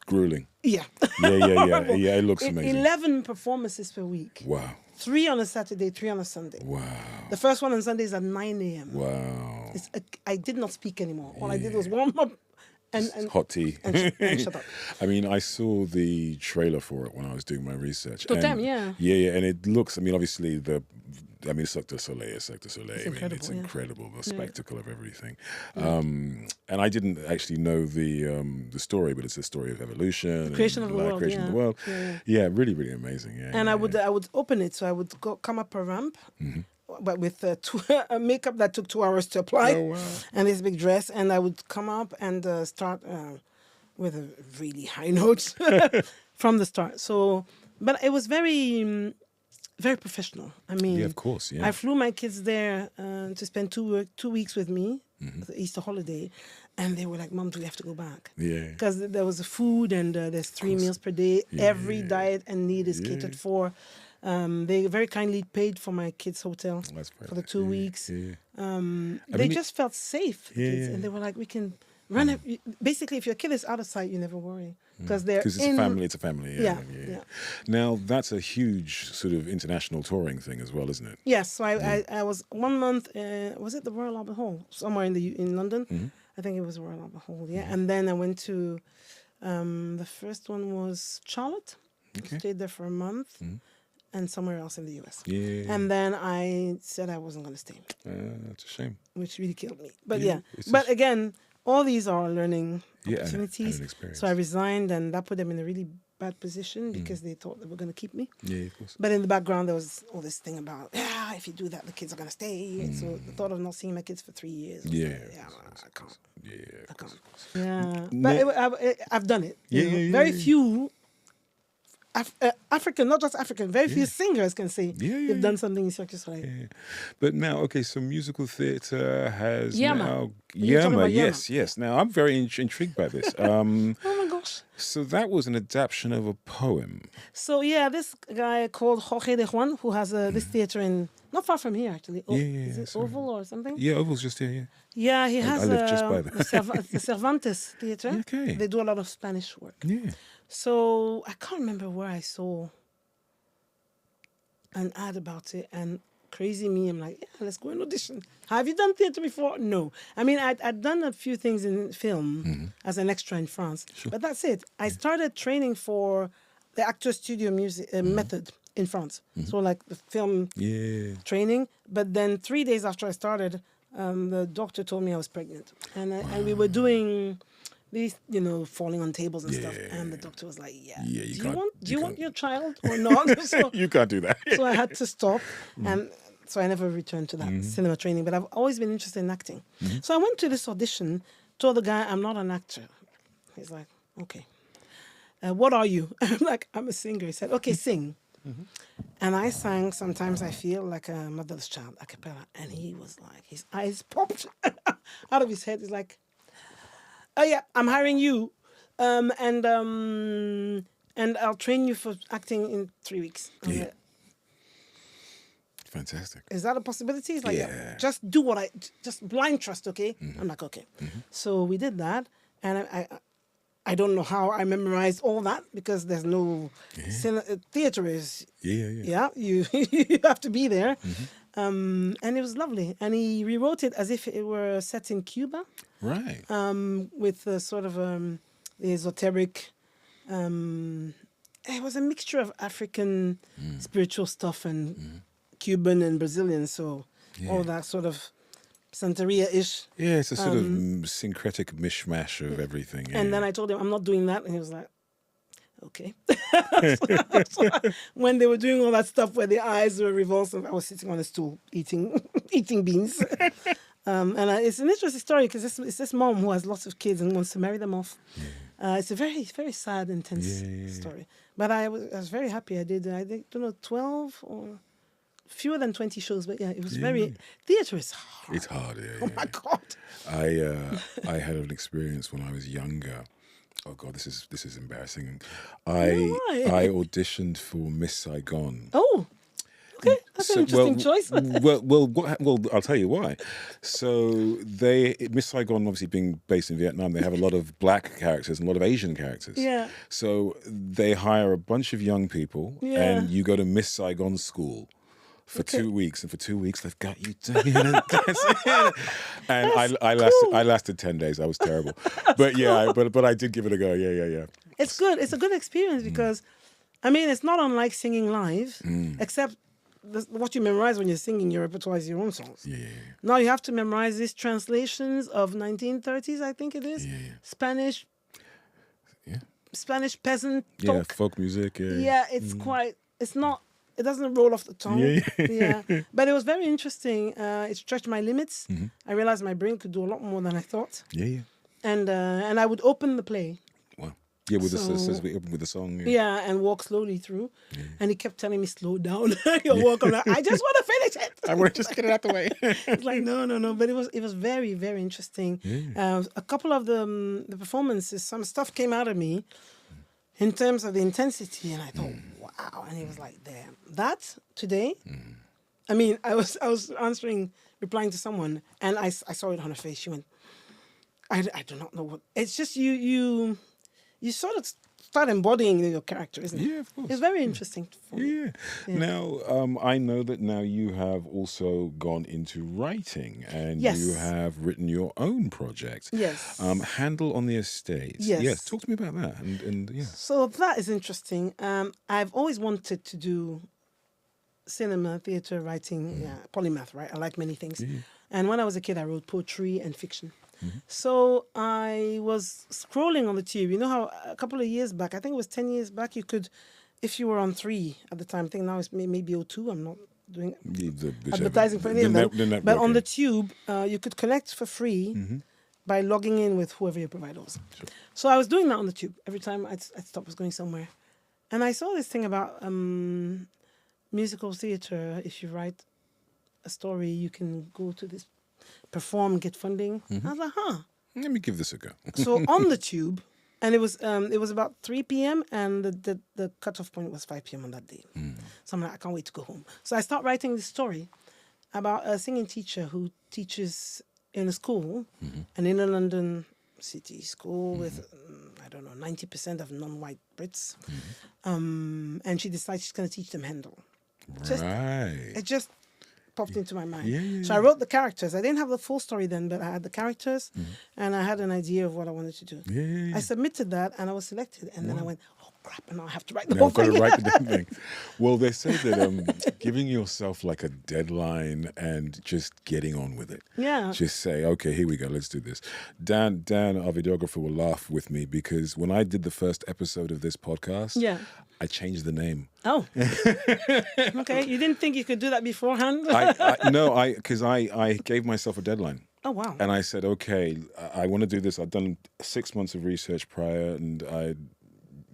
grueling. Yeah. Yeah, it looks amazing. 11 performances per week. Wow. 3 on a Saturday, 3 on a Sunday. Wow. The first one on Sunday is at 9 a.m. Wow. I did not speak anymore. All I did was warm up and hot tea. and shut up. I mean, I saw the trailer for it when I was doing my research. Totem, yeah. Yeah, and it looks, I mean, obviously Cirque du Soleil. It's It's incredible, the spectacle of everything. Yeah. And I didn't actually know the story, but it's a story of evolution, the creation of the world. Creation of the world. Yeah, really, really amazing. Yeah. And I would open it, so I would come up a ramp, but with a makeup that took 2 hours to apply, and this big dress, and I would come up and start with a really high note from the start. So, but it was very. Very professional. I mean, yeah, of course. Yeah. I flew my kids there to spend 2 weeks with me, the Easter holiday, and they were like, "Mom, do we have to go back?" Yeah. Because there was a food and there's 3 meals per day. Yeah. Every diet and need is catered for. They very kindly paid for my kids' hotel for the 2 weeks. Yeah. They just felt safe, kids, and they were like, "We can run it." Basically, if your kid is out of sight, you never worry. Because it's a family. It's a family. Yeah. Now that's a huge sort of international touring thing as well, isn't it? Yes. So I was 1 month. Was it the Royal Albert Hall somewhere in London? I think it was Royal Albert Hall. Yeah. And then I went to the first one was Charlotte. Okay. Stayed there for a month. And somewhere else in the US. Yeah. And then I said I wasn't going to stay. That's a shame. Which really killed me. But but again, all these are learning opportunities. And an experience. So I resigned, and that put them in a really bad position because they thought they were going to keep me. Yeah, of course. But in the background, there was all this thing about, if you do that, the kids are going to stay. So the thought of not seeing my kids for 3 years. I can't. Yeah, I can't. Yeah. But I've done it. Very few African, not just African, very few singers can say they've done something in Cirque du Soleil. Yeah. But now, okay, so musical theatre has Yerma. Yerma, yes. Now, I'm very intrigued by this. Oh my gosh. So that was an adaptation of a poem. So this guy called Jorge de Juan, who has this theatre in, not far from here actually. Is it Oval or something? Yeah, Oval's just here, Yeah, he has I live just by there. the Cervantes Theatre. Okay. They do a lot of Spanish work. Yeah. So I can't remember where I saw an ad about it, and crazy me, I'm like, let's go and audition. Have you done theatre before? No. I mean, I'd done a few things in film as an extra in France, but that's it. I started training for the actor studio music method in France. So like the film training, but then 3 days after I started, the doctor told me I was pregnant, and we were doing these, falling on tables and stuff. And the doctor was like, do you want your child or not? So, you can't do that. So I had to stop. And so I never returned to that cinema training. But I've always been interested in acting. So I went to this audition, told the guy, I'm not an actor. He's like, okay. What are you? I'm like, I'm a singer. He said, okay, sing. And I sang Sometimes I Feel Like a Motherless Child, a cappella. And he was like, his eyes popped out of his head. He's like, oh yeah, I'm hiring you, and I'll train you for acting in 3 weeks. Like, fantastic. Is that a possibility? He's like, just do just blind trust, okay? I'm like, okay. So we did that, and I don't know how I memorized all that because there's no theater is you have to be there, and it was lovely. And he rewrote it as if it were set in Cuba. Right. With sort of the esoteric. It was a mixture of African spiritual stuff and Cuban and Brazilian. So all that sort of Santeria-ish. Yeah, it's a sort of syncretic mishmash of everything. Yeah. And then I told him, I'm not doing that. And he was like, okay. So when they were doing all that stuff where the eyes were revulsive, I was sitting on a stool eating beans. It's an interesting story because it's this mom who has lots of kids and wants to marry them off. It's a very, very sad, intense story. But I was very happy. I did, don't know, 12 or fewer than 20 shows. But yeah, it was very... Theatre is hard. It's hard, yeah. Oh, my God. I had an experience when I was younger. Oh, God, this is embarrassing. I auditioned for Miss Saigon. Oh, okay. That's an interesting choice. well, I'll tell you why. So Miss Saigon, obviously being based in Vietnam, they have a lot of black characters and a lot of Asian characters. Yeah. So they hire a bunch of young people, and you go to Miss Saigon school for 2 weeks, and for 2 weeks they've got you doing it. And I lasted 10 days. I was terrible, but yeah, but I did give it a go. Yeah. It's good. It's a good experience because, I mean, it's not unlike singing live, except what you memorize when you're singing your repertoire is your own songs. Yeah. Now you have to memorize these translations of 1930s, I think it is, Spanish. Yeah. Spanish peasant talk. Yeah, folk music. Yeah. Yeah, it's quite. It's not. It doesn't roll off the tongue. Yeah. But it was very interesting. It stretched my limits. I realized my brain could do a lot more than I thought. Yeah. And I would open the play. Wow. Yeah, with the song. Yeah, and walk slowly through. Yeah. And he kept telling me, slow down. You're walking. I just want to finish it. I want to just get it out the way. It's like, no. But it was very, very interesting. Yeah. A couple of the performances, some stuff came out of me in terms of the intensity. And I thought, wow. And he was like, damn. That today, I mean, I was replying to someone, and I saw it on her face. She went, I do not know what. It's just you sort of start embodying your character, isn't it? Yeah, of course. It's very interesting. Yeah. Now, I know that now you have also gone into writing, and you have written your own project. Yes. Haendel on the Estate. Yes. Talk to me about that. And yeah. So that is interesting. I've always wanted to do cinema, theatre, writing, polymath, right? I like many things. Yeah. And when I was a kid, I wrote poetry and fiction. So I was scrolling on the tube. You know how a couple of years back, I think it was 10 years back, you could, if you were on 3 at the time, I think now it's maybe O2, I'm not doing advertising for any of them. But on the tube, you could connect for free by logging in with whoever your provider was. Sure. So I was doing that on the tube. Every time I'd stop, I was going somewhere. And I saw this thing about musical theatre. If you write a story, you can go to this perform, get funding. I was like, let me give this a go. So on the tube, and it was about 3 p.m. and the cutoff point was 5 p.m. on that day. So I'm like, I can't wait to go home. So I start writing this story about a singing teacher who teaches in a school, an inner London city school with, 90% of non-white Brits. And she decides she's going to teach them Haendel. It just popped into my mind. Yeah. So I wrote the characters. I didn't have the full story then, but I had the characters and I had an idea of what I wanted to do. Yeah. I submitted that and I was selected. And then I went, oh crap, and now I have to write the whole thing. I've got to write the damn thing. Well, they say that giving yourself like a deadline and just getting on with it. Yeah. Just say, okay, here we go, let's do this. Dan, our videographer, will laugh with me because when I did the first episode of this podcast, I changed the name. Oh. Okay. You didn't think you could do that beforehand? No, because I gave myself a deadline. Oh, wow. And I said, okay, I want to do this. I've done 6 months of research prior, and I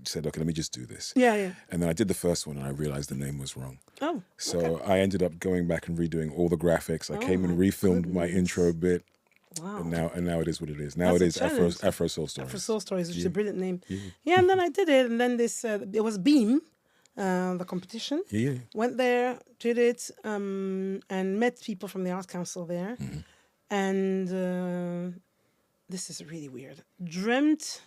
said, okay, let me just do this. Yeah. And then I did the first one, and I realized the name was wrong. Oh, so I ended up going back and redoing all the graphics. I came and refilmed my intro bit. Wow. And now it is what it is. Now it is Afro Soul Stories. Afro Soul Stories, which is a brilliant name. Yeah, and then I did it, and then it was Beam, the competition. Yeah. Went there, did it, and met people from the Arts Council there. And this is really weird. Dreamt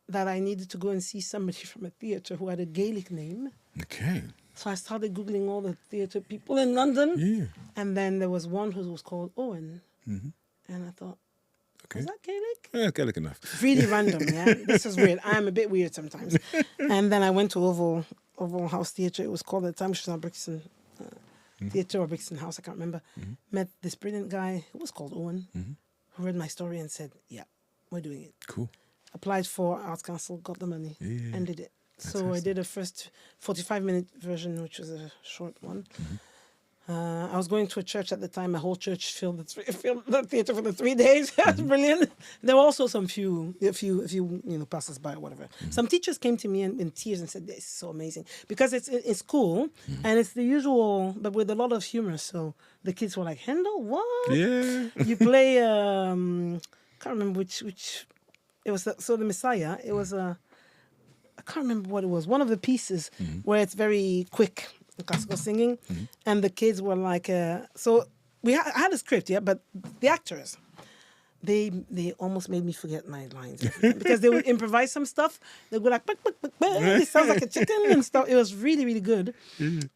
that I needed to go and see somebody from a theatre who had a Gaelic name. Okay. So I started Googling all the theatre people in London. Yeah. And then there was one who was called Owen. And I thought, is that Gaelic? Yeah, Gaelic enough. Really random, yeah? This is weird. I'm a bit weird sometimes. And then I went to Oval House Theatre. It was called at the time, which was on Brixton. Theatre or Brixton House, I can't remember. Met this brilliant guy who was called Owen, who read my story and said, yeah, we're doing it. Cool. Applied for Arts Council, got the money, and did it. So I did a first 45-minute version, which was a short one. I was going to a church at the time. My whole church filled the theatre for the 3 days. That's brilliant. There were also a few passers-by or whatever. Some teachers came to me in tears and said, "This is so amazing," because it's cool and it's the usual, but with a lot of humor. So the kids were like, "Haendel, what? Yeah. You play? Can't remember which. It was the Messiah. It was I can't remember what it was. One of the pieces where it's very quick, classical singing, and the kids were like, so I had a script, but the actors, they almost made me forget my lines because they would improvise some stuff. They would like, it sounds like a chicken and stuff. It was really, really good.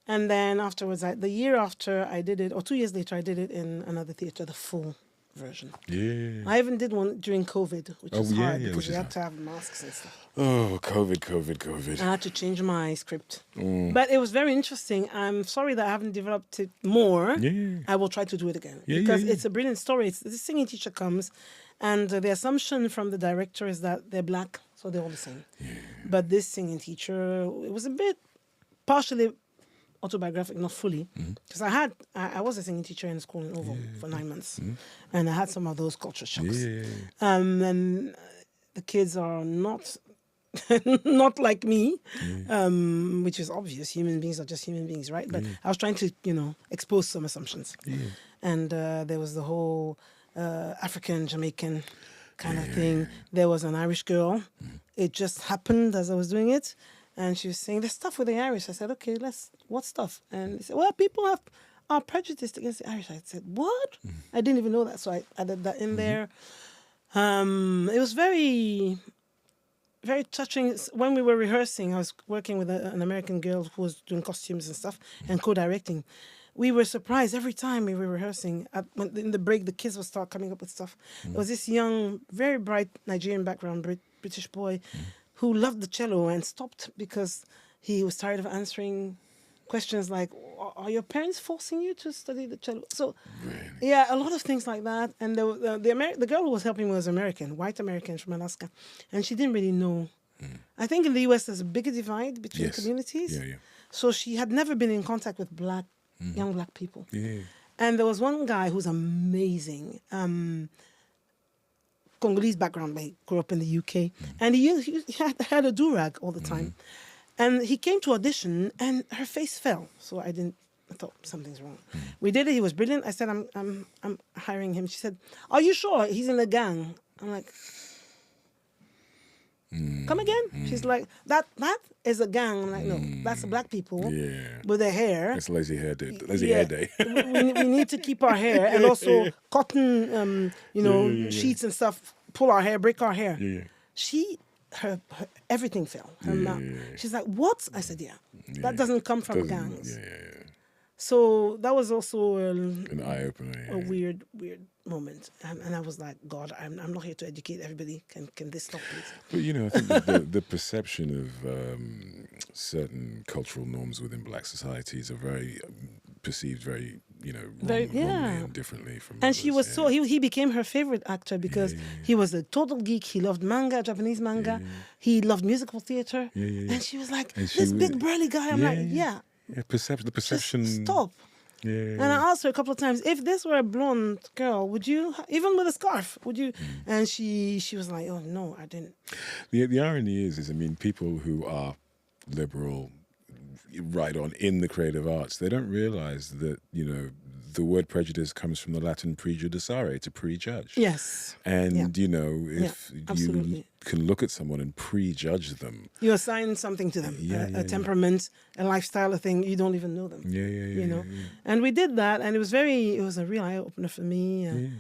And then afterwards, the year after I did it, or 2 years later, I did it in another theatre, the full version. Yeah. I even did one during COVID, which was hard because we had to have masks and stuff. Oh, COVID. I had to change my script. But it was very interesting. I'm sorry that I haven't developed it more. Yeah. I will try to do it again. Because it's a brilliant story. The singing teacher comes, and the assumption from the director is that they're black, so they're all the same. Yeah. But this singing teacher, it was a bit partially autobiographic, not fully, because I was a singing teacher in school in Oval for 9 months, and I had some of those culture shocks. And the kids are not not like me, which is obvious. Human beings are just human beings, right? But I was trying to, expose some assumptions, and there was the whole African Jamaican kind of thing. There was an Irish girl. It just happened as I was doing it. And she was saying, there's stuff with the Irish. I said, okay, what stuff? And they said, well, people are prejudiced against the Irish. I said, what? I didn't even know that. So I added that in there. It was very, very touching. When we were rehearsing, I was working with an American girl who was doing costumes and stuff and co-directing. We were surprised every time we were rehearsing. In the break, the kids would start coming up with stuff. There was this young, very bright Nigerian background, British boy, who loved the cello and stopped because he was tired of answering questions like, are your parents forcing you to study the cello? So, a lot of things like that. And the girl who was helping me was American, white American from Alaska. And she didn't really know. I think in the US there's a bigger divide between communities. So she had never been in contact with young black people. And there was one guy who's amazing. Congolese background, but he grew up in the UK, and he had a do-rag all the time. And he came to audition, and her face fell. So I thought something's wrong. We did it. He was brilliant. I said, I'm hiring him. She said, are you sure? He's in a gang. I'm like, come again? She's like, that is a gang. I'm like, no, that's black people with their hair. It's lazy hair day. Hair day. we need to keep our hair, and also cotton, sheets and stuff. Pull our hair, break our hair. Her everything fell. Her mouth. She's like, what? I said, that doesn't come from gangs. So that was also an eye opener. A weird moment, and I was like, God, I'm not here to educate everybody. Can this stop, please? But I think the perception of certain cultural norms within black societies are very perceived very wrongly and differently from and others. She was he became her favorite actor because he was a total geek. He loved manga, Japanese manga. He loved musical theater. And she was like, this big burly guy. I'm like, the perception. Just stop. And I asked her a couple of times, if this were a blonde girl, would you, even with a scarf, would you? And she was like, oh no, I didn't. The irony is people who are liberal, right on in the creative arts, they don't realize that the word prejudice comes from the Latin prejudicare, to prejudge. Yes. And if you can look at someone and prejudge them, you assign something to them, a temperament, a lifestyle, a thing, you don't even know them. And we did that, and it was a real eye opener for me.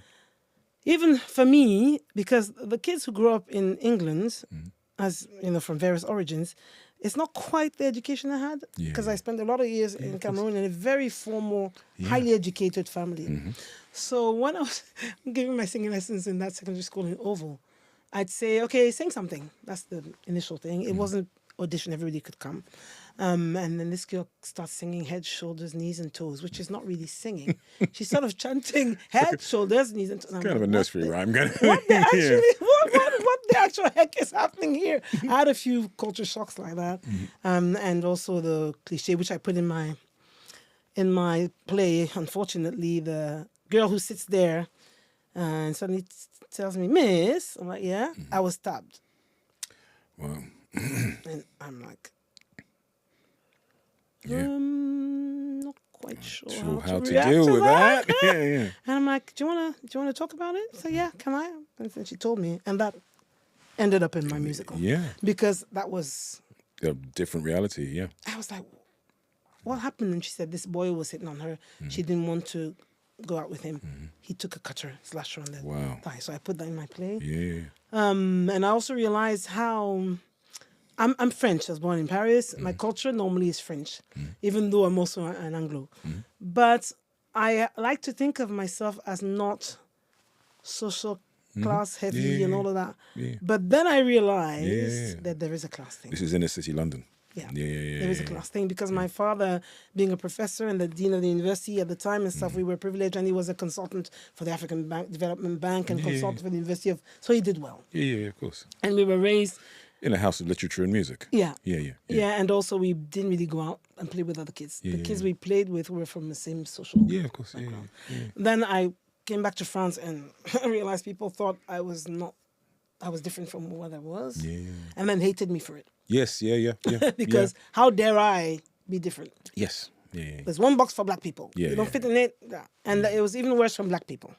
Even for me, because the kids who grew up in England, as from various origins, it's not quite the education I had, because I spent a lot of years in Cameroon in a very formal, highly educated family. So when I was giving my singing lessons in that secondary school in Oval, I'd say, okay, sing something. That's the initial thing. It wasn't audition, everybody could come. And then this girl starts singing head, shoulders, knees, and toes, which is not really singing. She's sort of chanting head, shoulders, knees, and toes. Kind of a nursery rhyme. What the actual heck is happening here? I had a few culture shocks like that. And also the cliche, which I put in my play. Unfortunately, the girl who sits there and suddenly tells me, "Miss," I'm like, "Yeah, I was stabbed." Wow. And I'm like, not quite sure how to react deal to with that. Yeah. And I'm like, do you wanna talk about it? So yeah, can I? And then she told me, and that ended up in my musical. Yeah. Because that was A different reality, yeah. I was like, what happened? And she said this boy was hitting on her. She didn't want to go out with him. He took a cutter, slashed her on the thigh. So I put that in my play. Yeah. And I also realized how I'm French. I was born in Paris. My culture normally is French, even though I'm also an Anglo. But I like to think of myself as not social class heavy and all of that. Yeah. But then I realized that there is a class thing. This is inner city London. Yeah. Yeah. There is a class thing because my father, being a professor and the dean of the university at the time and stuff, we were privileged, and he was a consultant for the African Development Bank and consultant for the University of... So he did well. Yeah, of course. And we were raised... In a house of literature and music. Yeah, Yeah, and also we didn't really go out and play with other kids. The kids we played with were from the same social Yeah, of course. background. Yeah. Then I came back to France and I realized people thought I was different from what I was. Yeah. And then hated me for it. Yes, yeah. Because how dare I be different? Yes. Yeah. There's one box for black people. Yeah, you don't fit in it. Yeah. And it was even worse from black people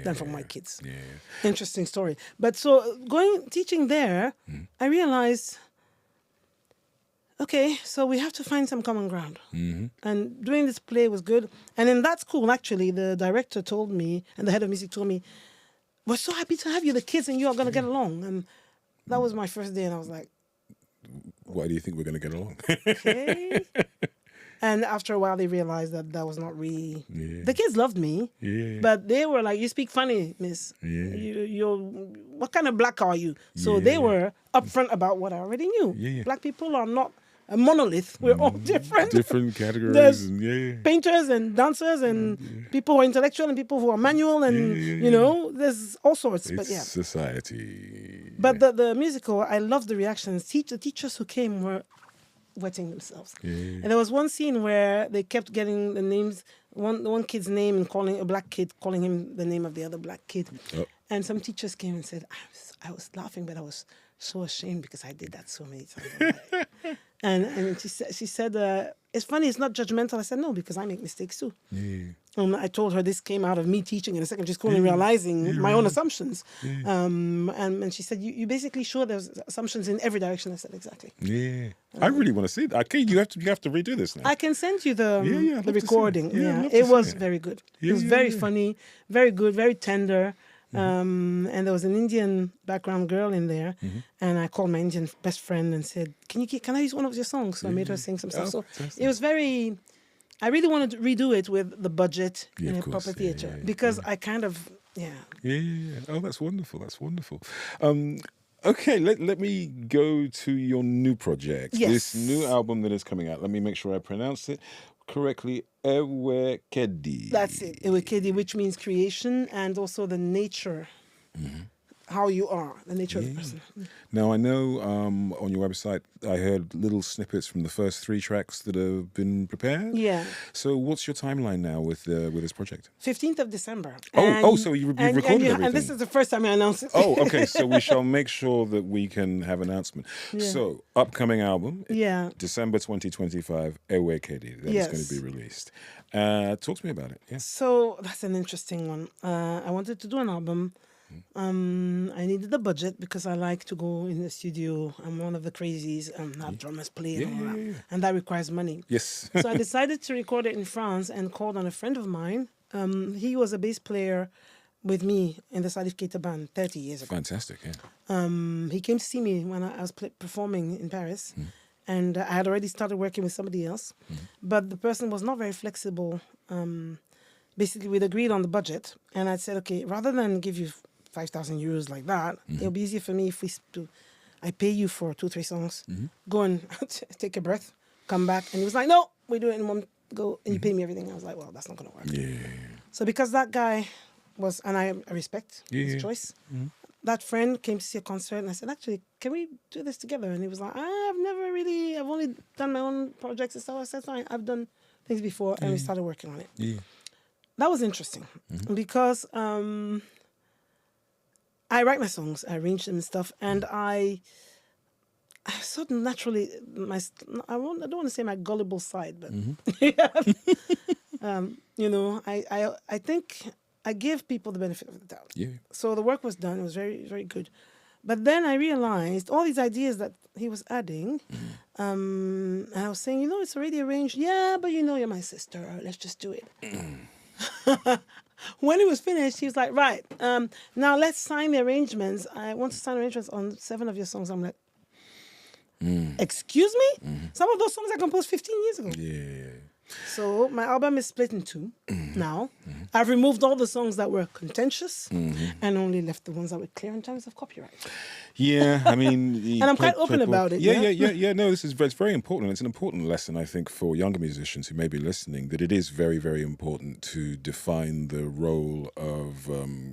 than from white kids. Yeah. Interesting story. But so teaching there, I realized, okay, so we have to find some common ground. And doing this play was good. And in that school, actually, the director told me, and the head of music told me, we're so happy to have you. The kids and you are going to get along. And that was my first day. And I was like, why do you think we're going to get along? okay. And after a while, they realized that was not really... Yeah. The kids loved me, but they were like, you speak funny, miss. Yeah. You're what kind of black are you? So they were upfront about what I already knew. Yeah. Black people are not a monolith. We're all different. Different categories. There's painters and dancers and people who are intellectual and people who are manual and, you know, there's all sorts. It's but yeah. society. But the musical, I love the reactions. The teachers who came were wetting themselves. And there was one scene where they kept getting the names, one kid's name and calling a black kid, calling him the name of the other black kid. Oh. And some teachers came and said, I was laughing, but I was so ashamed because I did that so many times. And she said, it's funny, it's not judgmental. I said, no, because I make mistakes too. I told her this came out of me teaching in a secondary school and realizing my own assumptions. And she said, you basically show there's assumptions in every direction. I said, exactly. Yeah. I really want to see that. Okay, you have to redo this now. I can send you the recording. It was very good. It was very funny, very good, very tender. And there was an Indian background girl in there, and I called my Indian best friend and said, "Can I use one of your songs?" So I made her sing some stuff. So it was very. I really wanted to redo it with the budget in a proper theater because I kind of Oh, that's wonderful. That's wonderful. Okay, let me go to your new project. Yes. This new album that is coming out. Let me make sure I pronounce it correctly. Ewekedi. That's it. Ewekedi, which means creation and also the nature, how you are, the nature of the person. Now, I know on your website, I heard little snippets from the first 3 tracks that have been prepared. Yeah. So what's your timeline now with this project? 15th of December. So you've recorded everything. And this is the first time I announce it. Oh, okay. So we shall make sure that we can have an announcement. Yeah. So, upcoming album, December 2025, Ewekedi, that is going to be released. Talk to me about it. Yeah. So that's an interesting one. I wanted to do an album. I needed the budget because I like to go in the studio. I'm one of the crazies and have drummers play and all that. And that requires money. Yes. So I decided to record it in France and called on a friend of mine. He was a bass player with me in the Salif Keita band 30 years ago. Fantastic, yeah. He came to see me when I was performing in Paris. And I had already started working with somebody else. But the person was not very flexible. Basically, we'd agreed on the budget. And I said, okay, rather than give you 5,000 euros like that, it'll be easier for me if we do. I pay you for 2-3 songs. Go and take a breath, come back. And he was like, no, we do it in one go, and you pay me everything. I was like, well, that's not going to work. Yeah. So because that guy was, and I respect his choice, that friend came to see a concert, and I said, actually, can we do this together? And he was like, I've only done my own projects and stuff. I said, fine, I've done things before, and we started working on it. Yeah. That was interesting because I write my songs, I arrange them and stuff, and I sort of naturally, I don't want to say my gullible side, but you know, I think I give people the benefit of the doubt. Yeah. So the work was done; it was very, very good. But then I realized all these ideas that he was adding, and I was saying, you know, it's already arranged. Yeah, but you know, you're my sister. Let's just do it. When it was finished, he was like, right, now let's sign the arrangements. I want to sign arrangements on 7 of your songs. I'm like, excuse me? Some of those songs I composed 15 years ago. Yeah. So my album is split in 2 now. I've removed all the songs that were contentious and only left the ones that were clear in terms of copyright. Yeah, I mean... and I'm quite open about it. Yeah. No, it's very important. It's an important lesson, I think, for younger musicians who may be listening, that it is very, very important to define the role of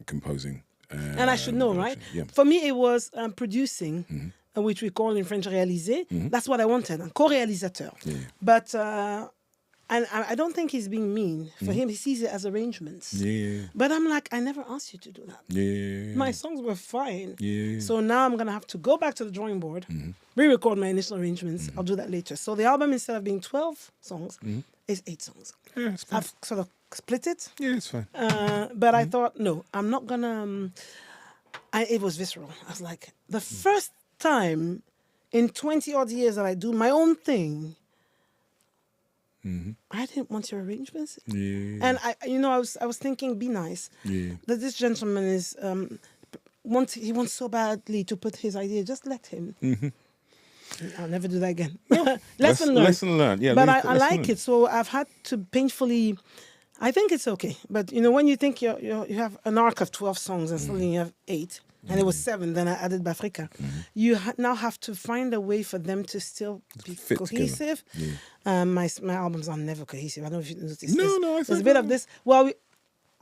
composing. And I should know, right? Yeah. For me, it was producing, which we call in French réaliser. That's what I wanted, un co-réalisateur. Yeah. But... and I don't think he's being mean. For him, he sees it as arrangements. Yeah. But I'm like, I never asked you to do that. Yeah. My songs were fine. Yeah. So now I'm going to have to go back to the drawing board, re-record my initial arrangements. I'll do that later. So the album, instead of being 12 songs, is 8 songs. Yeah, it's fine. I've sort of split it. Yeah, it's fine. But I thought, no, I'm not going to... it was visceral. I was like, the first time in 20-odd years that I do my own thing... I didn't want your arrangements, and I was thinking, be nice. That this gentleman is he wants so badly to put his idea. Just let him. I'll never do that again. Lesson learned. Yeah, but I like it. So I've had to painfully. I think it's okay, but you know, when you think you have an arc of 12 songs and suddenly you have 8. And it was 7, then I added Bhafrika. You now have to find a way for them to still be cohesive. Yeah. My albums are never cohesive. I don't know if you noticed. No, there's a bit of this. Well,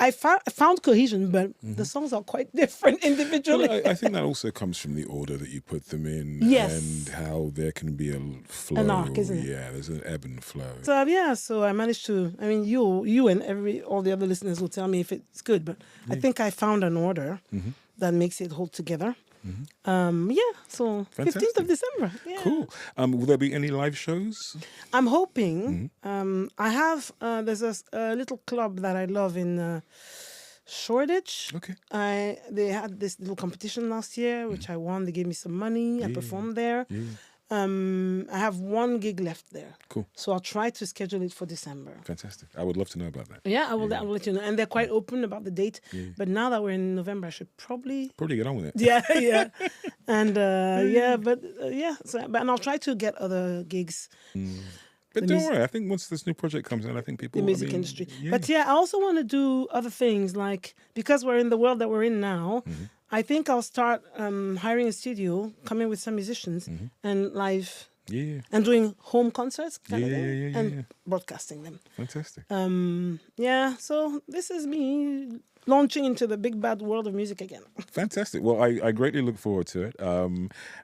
I found cohesion, but the songs are quite different individually. Well, I think that also comes from the order that you put them in, and how there can be a flow. An arc, isn't it? Yeah, there's an ebb and flow. So so I managed to. I mean, you and all the other listeners will tell me if it's good, but I think I found an order that makes it hold together. So fantastic. 15th of December. Yeah. Cool. Will there be any live shows? I'm hoping. I have, there's a little club that I love in Shoreditch. Okay. They had this little competition last year, which I won. They gave me some money. I performed there. Yeah. I have 1 gig left there. Cool. So I'll try to schedule it for December. Fantastic. I would love to know about that. Yeah, I will let you know. And they're quite open about the date. Yeah. But now that we're in November, I should probably get on with it. Yeah. And and I'll try to get other gigs. But don't worry, I think once this new project comes out, I think people... The music industry. Yeah. But I also want to do other things, like, because we're in the world that we're in now, I think I'll start hiring a studio, coming with some musicians, and live, and doing home concerts, and broadcasting them. Fantastic. So this is me launching into the big bad world of music again. Fantastic. Well, I greatly look forward to it.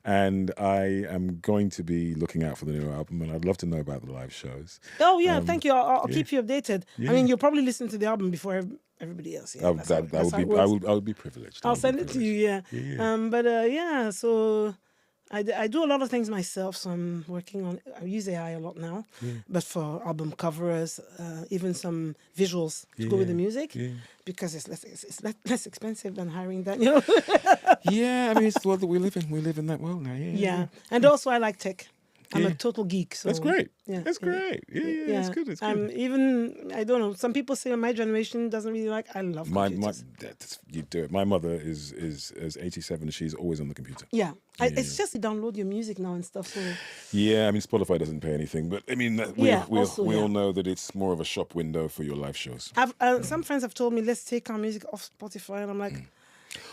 And I am going to be looking out for the new album, and I'd love to know about the live shows. Oh, yeah, thank you. I'll keep you updated. Yeah. I mean, you'll probably listen to the album before everybody else. Yeah, I would be privileged. I'll send it to you, so I do a lot of things myself, so I'm working on... I use AI a lot now, but for album covers, even some visuals to go with the music, because it's less expensive than hiring Daniel. Yeah, I mean, it's the world that we live in. We live in that world now, Yeah, and also I like tech. I'm a total geek. So that's great. Yeah, that's great. Yeah, it's good. It's good. I don't know. Some people say my generation doesn't really like. I love computers. You do it. My mother is 87. She's always on the computer. Yeah. It's just you download your music now and stuff. So. Yeah, I mean, Spotify doesn't pay anything, but I mean, we all know that it's more of a shop window for your live shows. Some friends have told me, let's take our music off Spotify, and I'm like,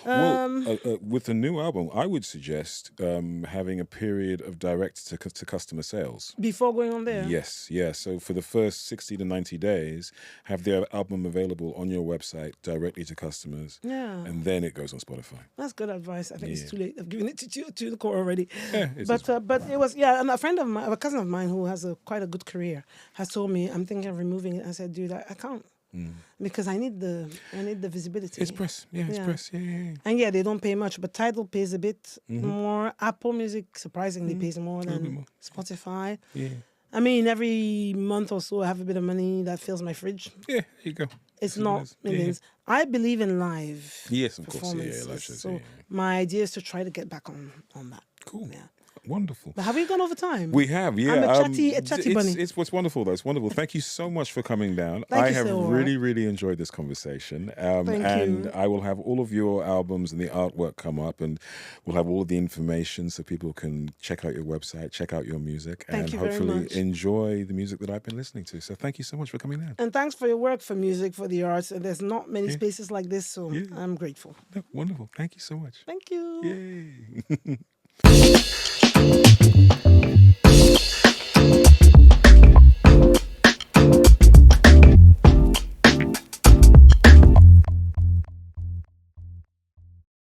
With the new album, I would suggest having a period of direct to customer sales. Before going on there? Yes, yeah. So for the first 60 to 90 days, have their album available on your website directly to customers. Yeah. And then it goes on Spotify. That's good advice. I think it's too late. I've given it to the core already. Yeah, but it was, and a friend of mine, a cousin of mine who has quite a good career, has told me, I'm thinking of removing it. I said, dude, I can't. Because I need the visibility. It's press, it's press, And they don't pay much, but Tidal pays a bit more. Apple Music surprisingly pays more than Spotify. Yeah. I mean, every month or so, I have a bit of money that fills my fridge. Yeah, here you go. It's not millions. Yeah. I believe in live. Yes, of course. Yeah, live shows. So my idea is to try to get back on that. Cool. Yeah. Wonderful. But have we gone over time? We have, yeah. I'm a chatty bunny. It's what's wonderful, though. It's wonderful. Thank you so much for coming down. Thank I you, have Sewor. really, really enjoyed this conversation. Thank you. I will have all of your albums and the artwork come up, and we'll have all of the information so people can check out your website, check out your music, Thank and you very hopefully much. enjoy the music that I've been listening to. So thank you so much for coming down. And thanks for your work for music, for the arts. And there's not many spaces like this, so I'm grateful. No, wonderful. Thank you so much. Thank you. Yay.